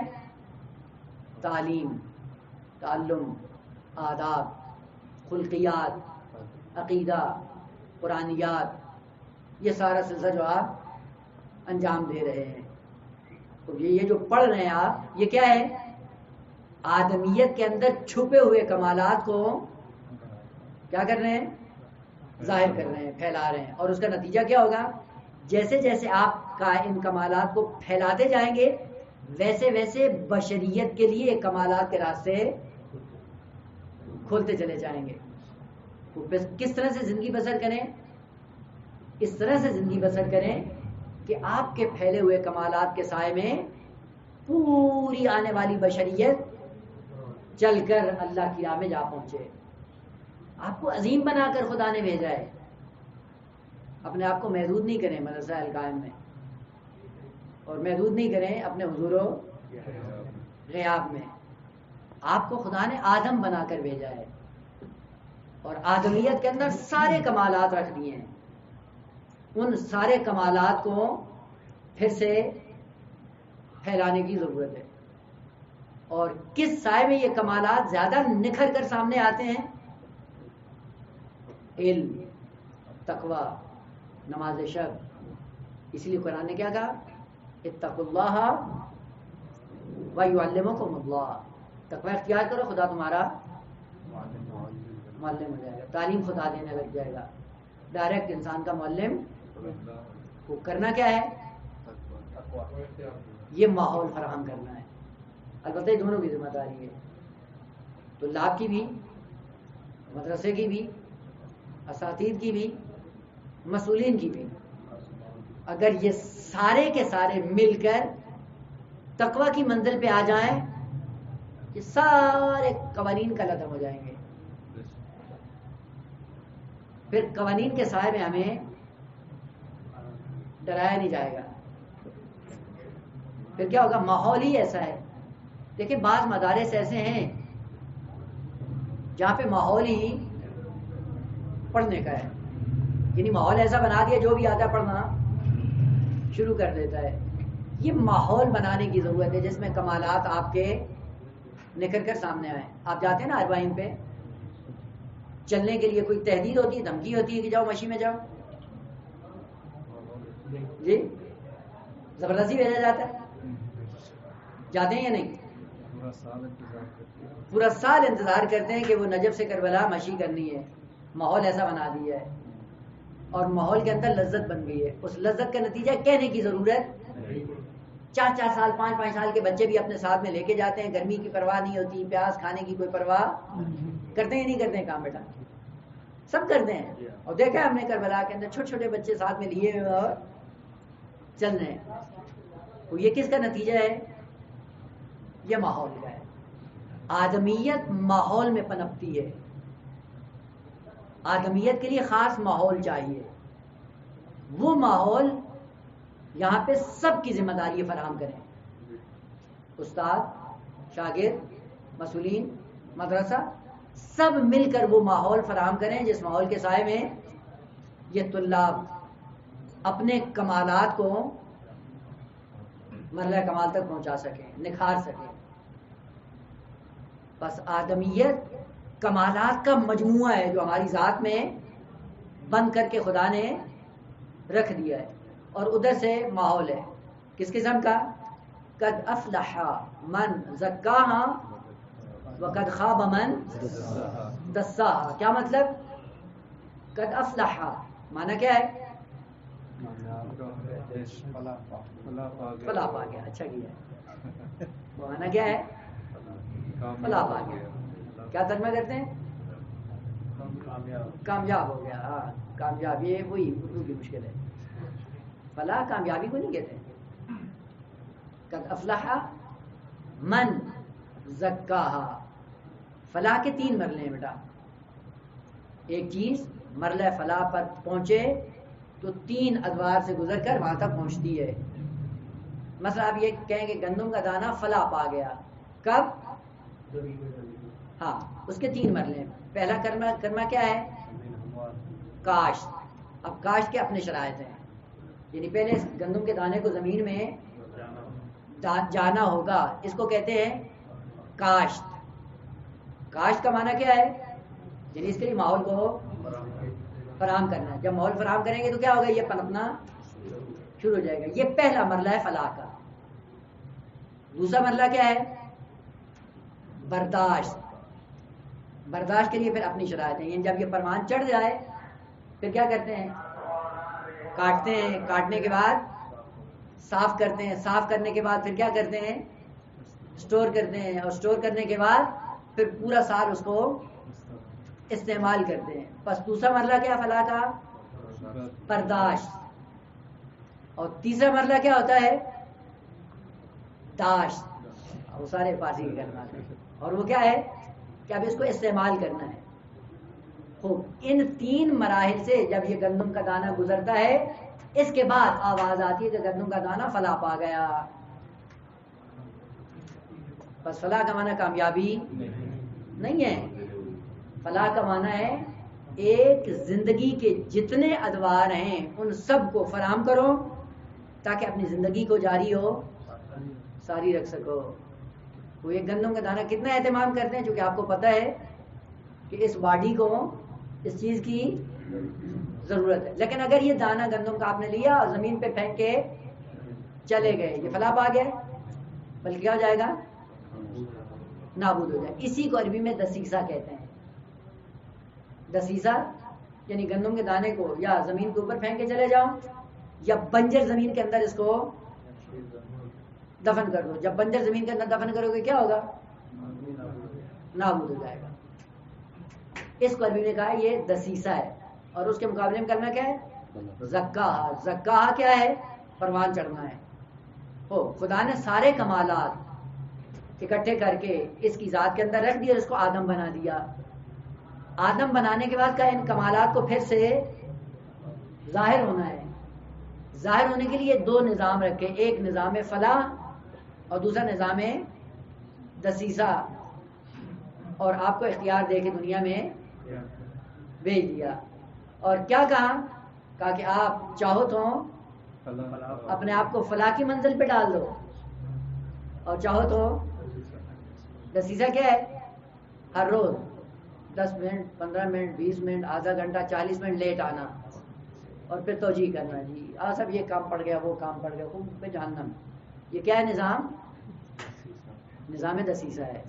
تعلیم، تعلم، آداب، خلقیات، عقیدہ، قرآنیات، یہ سارا سلسلہ جو آپ انجام دے رہے ہیں. تو یہ جو پڑھ رہے ہیں آپ، یہ کیا ہے؟ آدمیت کے اندر چھپے ہوئے کمالات کو کیا کر رہے ہیں؟ ظاہر کر رہے ہیں، پھیلا رہے ہیں. اور اس کا نتیجہ کیا ہوگا؟ جیسے جیسے آپ کا ان کمالات کو پھیلاتے جائیں گے ویسے ویسے بشریت کے لیے کمالات کے راستے کھولتے چلے جائیں گے. کس طرح سے زندگی بسر کریں؟ اس طرح سے زندگی بسر کریں کہ آپ کے پھیلے ہوئے کمالات کے سائے میں پوری آنے والی بشریت چل کر اللہ کی راہ میں جا پہنچے. آپ کو عظیم بنا کر خدا نے بھیجا ہے. اپنے آپ کو محدود نہیں کریں مدرسہ القائم میں، اور محدود نہیں کریں اپنے حضور و غیاب میں. آپ کو خدا نے آدم بنا کر بھیجا ہے اور آدمیت کے اندر سارے کمالات رکھ دیے ہیں. ان سارے کمالات کو پھر سے پھیلانے کی ضرورت ہے. اور کس سائے میں یہ کمالات زیادہ نکھر کر سامنے آتے ہیں؟ علم، تقوی، نماز شب. اسی لیے قرآن نے کیا کہا؟ اتقوا اللہ ویعلمکم اللہ. تقوی اختیار کرو، خدا تمہارا معلم ہو جائے گا. تعلیم خدا دینے لگ جائے گا. ڈائریکٹ انسان کا معلم کو کرنا کیا ہے؟ یہ ماحول فراہم کرنا ہے. البتہ یہ دونوں کی ذمہ داری ہے، طلاب کی بھی، مدرسے کی بھی، اساتذہ کی بھی، مسئولین کی بھی. اگر یہ سارے کے سارے مل کر تقوی کی منزل پہ آ جائیں، یہ سارے قوانین کا لطف ہو جائیں گے. پھر قوانین کے سائے میں ہمیں ڈرایا نہیں جائے گا. پھر کیا ہوگا؟ ماحول ہی ایسا ہے. دیکھیں بعض مدارس ایسے ہیں جہاں پہ ماحول ہی پڑھنے کا ہے، یعنی ماحول ایسا بنا دیا جو بھی آتا ہے پڑھنا شروع کر دیتا ہے. یہ ماحول بنانے کی ضرورت ہے جس میں کمالات آپ کے نکل کر سامنے آئیں. آپ جاتے ہیں نا اربعین پہ، چلنے کے لیے کوئی تحدید ہوتی ہے، دھمکی ہوتی ہے کہ جاؤ مشی میں جاؤ، جی زبردستی بھیجا جاتا ہے. جاتے ہیں یا نہیں؟ پورا سال انتظار کرتے ہیں کہ وہ نجف سے کربلا مشی کرنی ہے. ماحول ایسا بنا دیا ہے اور ماحول کے اندر لذت بن گئی ہے. اس لذت کا نتیجہ کہنے کی ضرورت. 4 سال 5 سال کے بچے بھی اپنے ساتھ میں لے کے جاتے ہیں. گرمی کی پرواہ نہیں ہوتی، پیاس کھانے کی کوئی پرواہ کرتے ہیں نہیں کرتے ہیں؟ کام بیٹا سب کرتے ہیں. اور دیکھا ہے ہم نے کربلا کے اندر چھوٹے چھوٹے بچے ساتھ میں لیے ہوئے اور چل رہے ہیں. تو یہ کس کا نتیجہ ہے؟ یہ ماحول کا ہے. آدمیت ماحول میں پنپتی ہے. آدمیت کے لیے خاص ماحول چاہیے. وہ ماحول یہاں پہ سب کی ذمہ داری فراہم کریں. استاد، شاگرد، مسئولین، مدرسہ، سب مل کر وہ ماحول فراہم کریں جس ماحول کے سائے میں یہ طلاب اپنے کمالات کو مرحلہ کمال تک پہنچا سکیں، نکھار سکیں. بس آدمیت کمالات کا مجموعہ ہے جو ہماری ذات میں بند کر کے خدا نے رکھ دیا ہے. اور ادھر سے ماحول ہے کس قسم کا؟ قد افلح من زکاہا وقد خاب من دساہا. کیا مطلب؟ قد افلح معنی کیا ہے؟ فلاح پا گیا. اچھا کیا. معنی کیا ہے؟ فلاح پا گیا. کیا ترجمہ کرتے ہیں؟ کامیاب ہو گیا. ہاں کامیاب، یہ وہی اردو کی مشکل ہے. فلاح کامیابی کو نہیں کہتے. قد افلح من زکاہا. فلاح کے 3 مرحلے ہیں بیٹا. ایک چیز مرحلہ فلاح پر پہنچے تو 3 ادوار سے گزر کر وہاں تک پہنچتی ہے. مثلا آپ یہ کہیں کہ گندم کا دانہ فلاح پا گیا. کب؟ ہاں اس کے 3 مرحلے ہیں. پہلا کرما کیا ہے؟ کاشت. اب کاشت کے اپنے شرائط ہیں، یعنی پہلے اس گندم کے دانے کو زمین میں جانا ہوگا. اس کو کہتے ہیں کاشت. کاشت کا معنی کیا ہے؟ یعنی اس کے لیے ماحول کو فراہم کرنا ہے. جب ماحول فراہم کریں گے تو کیا ہوگا؟ یہ پنپنا شروع ہو جائے گا. یہ پہلا مرحلہ ہے فلاح کا. دوسرا مرحلہ کیا ہے؟ برداشت. برداشت کے لیے پھر اپنی شرائط ہیں. یعنی جب یہ پروان چڑھ جائے پھر کیا کرتے ہیں؟ کاٹتے ہیں. کاٹنے کے بعد صاف کرتے ہیں. صاف کرنے کے بعد پھر کیا کرتے ہیں؟ اسٹور کرتے ہیں. اور اسٹور کرنے کے بعد پھر پورا سال اس کو استعمال کرتے ہیں. بس دوسرا مرحلہ کیا فلاح کا؟ برداشت. اور تیسرا مرحلہ کیا ہوتا ہے؟ داشت. وہ سارے فارسی کے کلمات ہیں. اور وہ کیا ہے کہ اب اس کو استعمال کرنا ہے. خوب. ان 3 مراحل سے جب یہ گندم کا دانہ گزرتا ہے اس کے بعد آواز آتی ہے کہ گندم کا دانہ فلاح پا گیا. بس فلاح کا معنی کامیابی نہیں ہے. فلاح کا معنی ہے ایک زندگی کے جتنے ادوار ہیں ان سب کو فراہم کرو تاکہ اپنی زندگی کو جاری ہو ساری رکھ سکو. وہ ایک گندم کا دانہ کتنا اہتمام کرتے ہیں چونکہ آپ کو پتہ ہے کہ اس باڈی کو اس چیز کی ضرورت ہے. لیکن اگر یہ دانہ گندم کا آپ نے لیا اور زمین پہ پھینک کے چلے گئے یہ فلاح پا گئے بلکہ کیا ہو جائے گا؟ نابود ہو جائے. اسی کو عربی میں دسیسہ کہتے ہیں. دسیسہ یعنی گندم کے دانے کو یا زمین کے اوپر پھینک کے چلے جاؤ یا بنجر زمین کے اندر اس کو دفن کر دو. جب بنجر زمین کے اندر دفن کرو گے کیا ہوگا؟ نابود ہو جائے گا. اس کو عربی نے کہا یہ دسیسہ ہے. اور اس کے مقابلے میں کرنا کیا ہے؟ زکاہ. زکاہ کیا ہے؟ پروان چڑھنا ہے. خدا نے سارے کمالات اکٹھے کر کے اس کی ذات کے اندر رکھ دیا اور اس کو آدم بنا دیا. آدم بنانے کے بعد کا ان کمالات کو پھر سے ظاہر ہونا ہے. ظاہر ہونے کے لیے 2 نظام رکھے. ایک نظام فلاح اور دوسرا نظام دسیسہ. اور آپ کو اختیار دے کے دنیا میں بھیج دیا. اور کیا کہا کہ آپ چاہو تو اپنے آپ کو فلاح کی منزل پہ ڈال دو اور چاہو تو دسیسہ کیا ہے؟ ہر روز 10 منٹ 15 منٹ 20 منٹ آدھا گھنٹہ 40 منٹ لیٹ آنا اور پھر توجیہ کرنا. جی سب یہ کام پڑ گیا وہ کام پڑ گیا خوب پہ جہنم. یہ کیا ہے نظام؟ نظام دسیسہ ہے.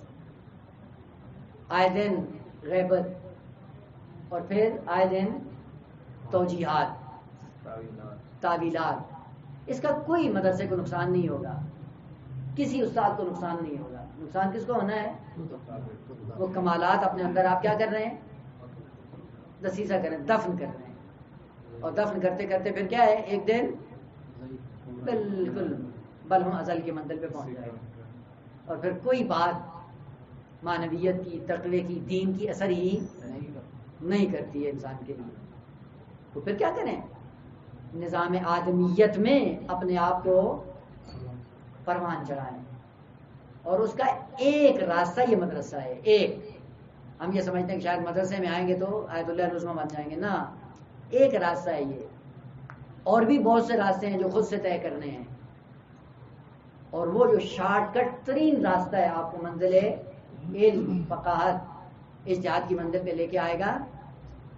آئے دن غیبت اور پھر آئے دن توجیحات تعویلات. اس کا کوئی مدرسے کو نقصان نہیں ہوگا, کسی استاد کو نقصان نہیں ہوگا. نقصان کس کو ہونا ہے؟ وہ کمالات اپنے اندر آپ کیا کر رہے ہیں؟ دسیسہ کر رہے ہیں, دفن کر رہے ہیں. اور دفن کرتے کرتے پھر کیا ہے؟ ایک دن بالکل بلہم ازل کے منزل پہ پہنچ جائے گا. اور پھر کوئی بات معنویت کی, تقوی کی, دین کی اثر ہی نہیں کرتی ہے انسان کے لیے. تو پھر کیا کریں؟ نظام آدمیت میں اپنے آپ کو پروان چڑھائیں. اور اس کا ایک راستہ یہ مدرسہ ہے. ایک ہم یہ سمجھتے ہیں کہ شاید مدرسے میں آئیں گے تو آیت اللہ العظمیٰ بن جائیں گے. نہ, ایک راستہ ہے یہ. اور بھی بہت سے راستے ہیں جو خود سے طے کرنے ہیں. اور وہ جو شارٹ کٹ ترین راستہ ہے آپ کو منزل علم, فقاہت, اجتہاد کی منزل پہ لے کے آئے گا,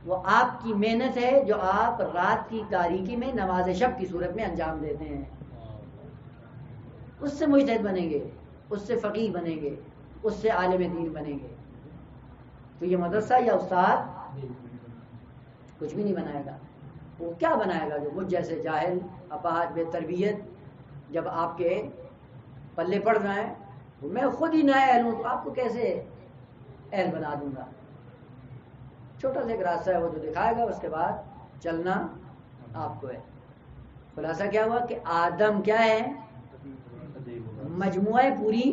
وہ آپ کی محنت ہے جو آپ رات کی تاریکی میں نماز شب کی صورت میں انجام دیتے ہیں. اس سے مجتہد بنیں گے, اس سے فقیہ بنیں گے, اس سے عالم دین بنیں گے. تو یہ مدرسہ یا استاد کچھ بھی نہیں بنائے گا. وہ کیا بنائے گا جو مجھ جیسے جاہل اپاہج بے تربیت جب آپ کے پلے پڑ جائیں. میں خود ہی نیا اہل ہوں تو آپ کو کیسے اہل بنا دوں گا. چھوٹا سا ایک راستہ ہے وہ جو دکھائے گا, اس کے بعد چلنا آپ کو ہے. خلاصہ کیا ہوا کہ آدم کیا ہے؟ مجموعہ پوری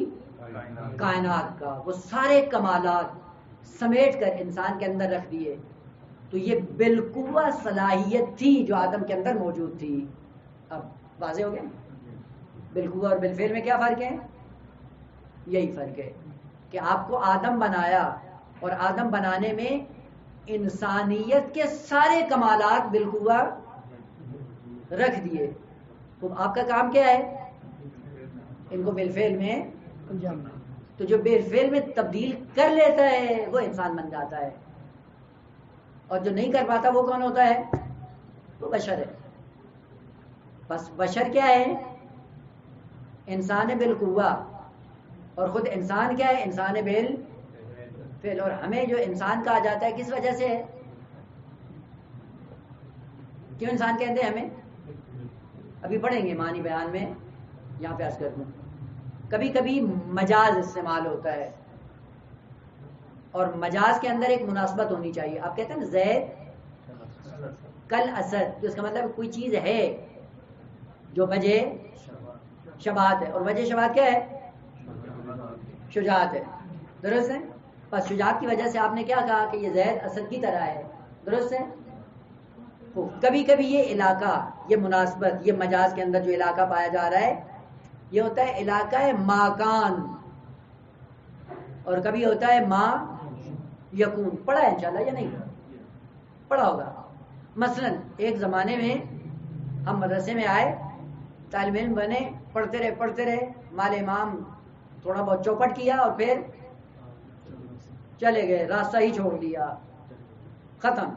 کائنات کا, وہ سارے کمالات سمیٹ کر انسان کے اندر رکھ دیے. تو یہ بالقوہ صلاحیت تھی جو آدم کے اندر موجود تھی. اب واضح ہو گیا بالقوہ اور بالفعل میں کیا فرق ہے؟ یہی فرق ہے کہ آپ کو آدم بنایا اور آدم بنانے میں انسانیت کے سارے کمالات بالقوہ رکھ دیے. تو آپ کا کام کیا ہے؟ ان کو بالفعل میں, تو جو بالفعل میں تبدیل کر لیتا ہے وہ انسان بن جاتا ہے, اور جو نہیں کر پاتا وہ کون ہوتا ہے؟ وہ بشر ہے. بس بشر کیا ہے؟ انسان بالقوہ, اور خود انسان کیا ہے؟ انسان بالفعل. اور ہمیں جو انسان کہا جاتا ہے کس وجہ سے ہے؟ کیوں انسان کہتے ہیں ہمیں؟ ابھی پڑھیں گے معنی بیان میں, یہاں پہ عرض کر دوں. کبھی کبھی مجاز استعمال ہوتا ہے, اور مجاز کے اندر ایک مناسبت ہونی چاہیے. آپ کہتے ہیں نا زید کل اسد, تو اس کا مطلب کوئی چیز ہے جو وجہ شباہت ہے, اور وجہ شباہت کیا ہے؟ شجاعت ہے. درست ہے. بس شجاعت کی وجہ سے آپ نے کیا کہا کہ یہ زید اسد کی طرح ہے. درست ہے. کبھی کبھی یہ علاقہ, یہ مناسبت, یہ مجاز کے اندر جو علاقہ پایا جا رہا ہے یہ ہوتا ہے علاقہ ماکان, اور کبھی ہوتا ہے ما یکون. پڑھا ہے انشاءاللہ یا نہیں پڑھا ہوگا. مثلا ایک زمانے میں ہم مدرسے میں آئے, طالب علم بنے, پڑھتے رہے, مال امام تھوڑا بہت چوپٹ کیا اور پھر چلے گئے, راستہ ہی چھوڑ دیا, ختم.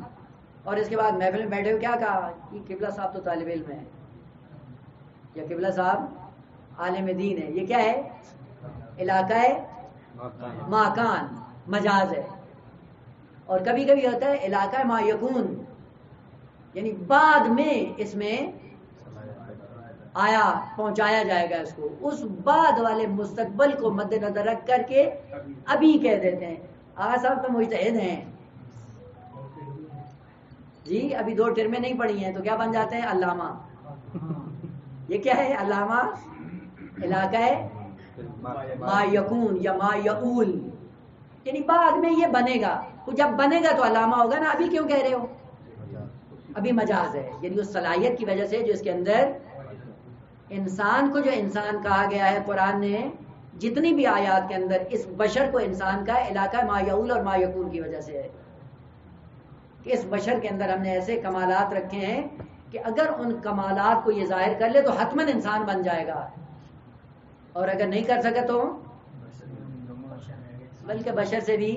اور اس کے بعد محفل میں بیٹھے ہوئے کیا کہا کہ قبلہ صاحب تو طالب علم ہے, یا قبلہ صاحب عالم دین ہے. یہ کیا ہے؟ علاقہ ہے ماکان, مجاز ہے. اور کبھی کبھی ہوتا ہے علاقہ ما یکون, یعنی بعد میں اس میں آیا, پہنچایا جائے گا اس کو. اس بعد والے مستقبل کو مد نظر رکھ کر کے ابھی کہہ دیتے ہیں. آغا صاحب تو مجتہد ہیں جی, ابھی 2 ٹرمیں نہیں پڑھی ہیں تو کیا بن جاتے ہیں؟ علامہ. یہ کیا ہے؟ علامہ علاقہ ہے ما یکون یا ما یعول, یعنی بعد میں یہ بنے گا. تو جب بنے گا تو علامہ ہوگا نا, ابھی کیوں کہہ رہے ہو؟ ابھی مجاز ہے. یعنی اس صلاحیت کی وجہ سے جو اس کے اندر انسان کو جو انسان کہا گیا ہے قرآن نے جتنی بھی آیات کے اندر, اس بشر کو انسان کا علاقہ ما یعول اور ما یکون کی وجہ سے ہے کہ اس بشر کے اندر ہم نے ایسے کمالات رکھے ہیں کہ اگر ان کمالات کو یہ ظاہر کر لے تو حتماً انسان بن جائے گا, اور اگر نہیں کر سکے تو بلکہ بشر سے بھی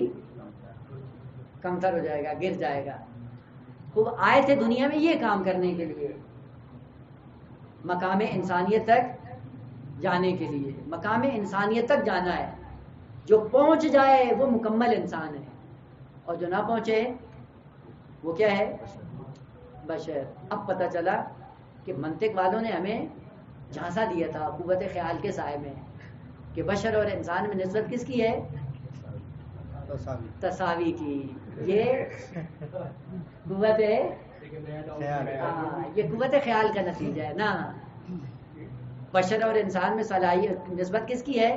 کمتر ہو جائے گا, گر جائے گا. خوب آئے تھے دنیا میں یہ کام کرنے کے لیے, مقام انسانیت تک جانے کے لیے. مقام انسانیت تک جانا ہے. جو پہنچ جائے وہ مکمل انسان ہے, اور جو نہ پہنچے وہ کیا ہے؟ بشر. اب پتہ چلا کہ منطق والوں نے ہمیں جھانسا دیا تھا قوت خیال کے سائے میں کہ بشر اور انسان میں نسبت کس کی ہے؟ تساوی کی. یہ قوت یہ قوت خیال کا نتیجہ ہے نا. بشر اور انسان میں صلاحیت نسبت کس کی ہے؟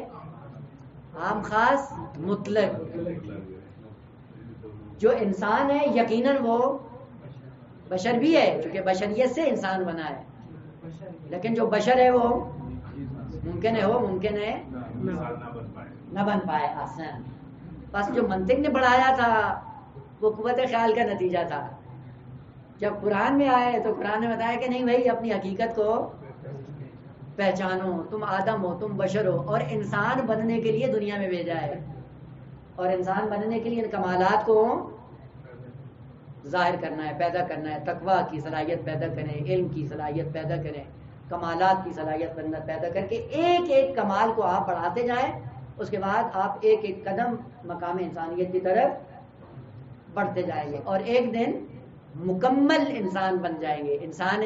عام خاص مطلق. جو انسان ہے یقیناً وہ بشر بھی ہے, چونکہ بشریت سے انسان بنا ہے, لیکن جو بشر ہے وہ ممکن ہے ممکن ہے نہ بن پائے. آسان. بس جو منطق نے بڑھایا تھا وہ قوت خیال کا نتیجہ تھا. جب قرآن میں آئے تو قرآن نے بتایا کہ نہیں بھائی, اپنی حقیقت کو پہچانو, تم آدم ہو, تم بشر ہو, اور انسان بننے کے لیے دنیا میں بھیجا ہے, اور انسان بننے کے لیے ان کمالات کو ظاہر کرنا ہے, پیدا کرنا ہے. تقویٰ کی صلاحیت پیدا کریں, علم کی صلاحیت پیدا کریں, کمالات کی صلاحیت پیدا کر کے ایک ایک کمال کو آپ بڑھاتے جائیں. اس کے بعد آپ ایک ایک قدم مقام انسانیت کی طرف بڑھتے جائیں گے, اور ایک دن مکمل انسان بن جائیں گے. انسان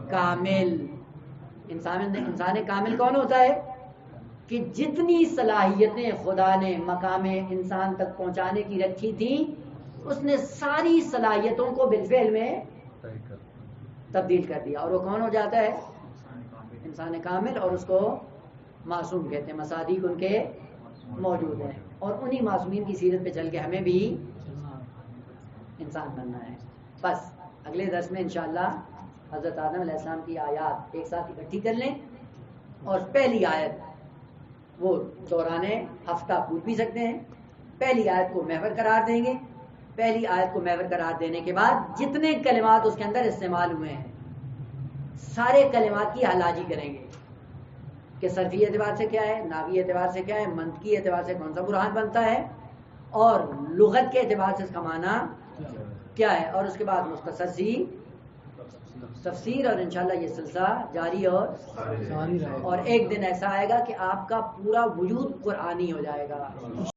کامل. انسان کامل کون ہوتا ہے؟ کہ جتنی صلاحیتیں خدا نے مقام انسان تک پہنچانے کی رکھی تھیں اس نے ساری صلاحیتوں کو بالفعل میں تبدیل کر دیا. اور وہ کون ہو جاتا ہے؟ انسان کامل. اور اس کو معصوم کہتے ہیں. مصادیق ان کے موجود ہیں اور انہی معصومین کی سیرت پہ چل کے ہمیں بھی انسان بننا ہے. بس اگلے درس میں انشاءاللہ حضرت آدم علیہ السلام کی آیات ایک ساتھ اکٹھی کر لیں اور پہلی آیت وہ دوران ہفتہ پوچھ بھی سکتے ہیں. پہلی آیت کو محور قرار دیں گے. پہلی آیت کو محور قرار دینے کے بعد جتنے کلمات اس کے اندر استعمال ہوئے ہیں سارے کلمات کی حلاجی کریں گے کہ صرفی اعتبار سے کیا ہے, نحوی اعتبار سے کیا ہے, منطقی اعتبار سے کون سا برہان بنتا ہے اور لغت کے اعتبار سے اس کا معنی کیا ہے. اور اس کے بعد مختصر سی تفسیر. اور انشاءاللہ یہ سلسلہ جاری اور ایک دن ایسا آئے گا کہ آپ کا پورا وجود قرآنی ہو جائے گا.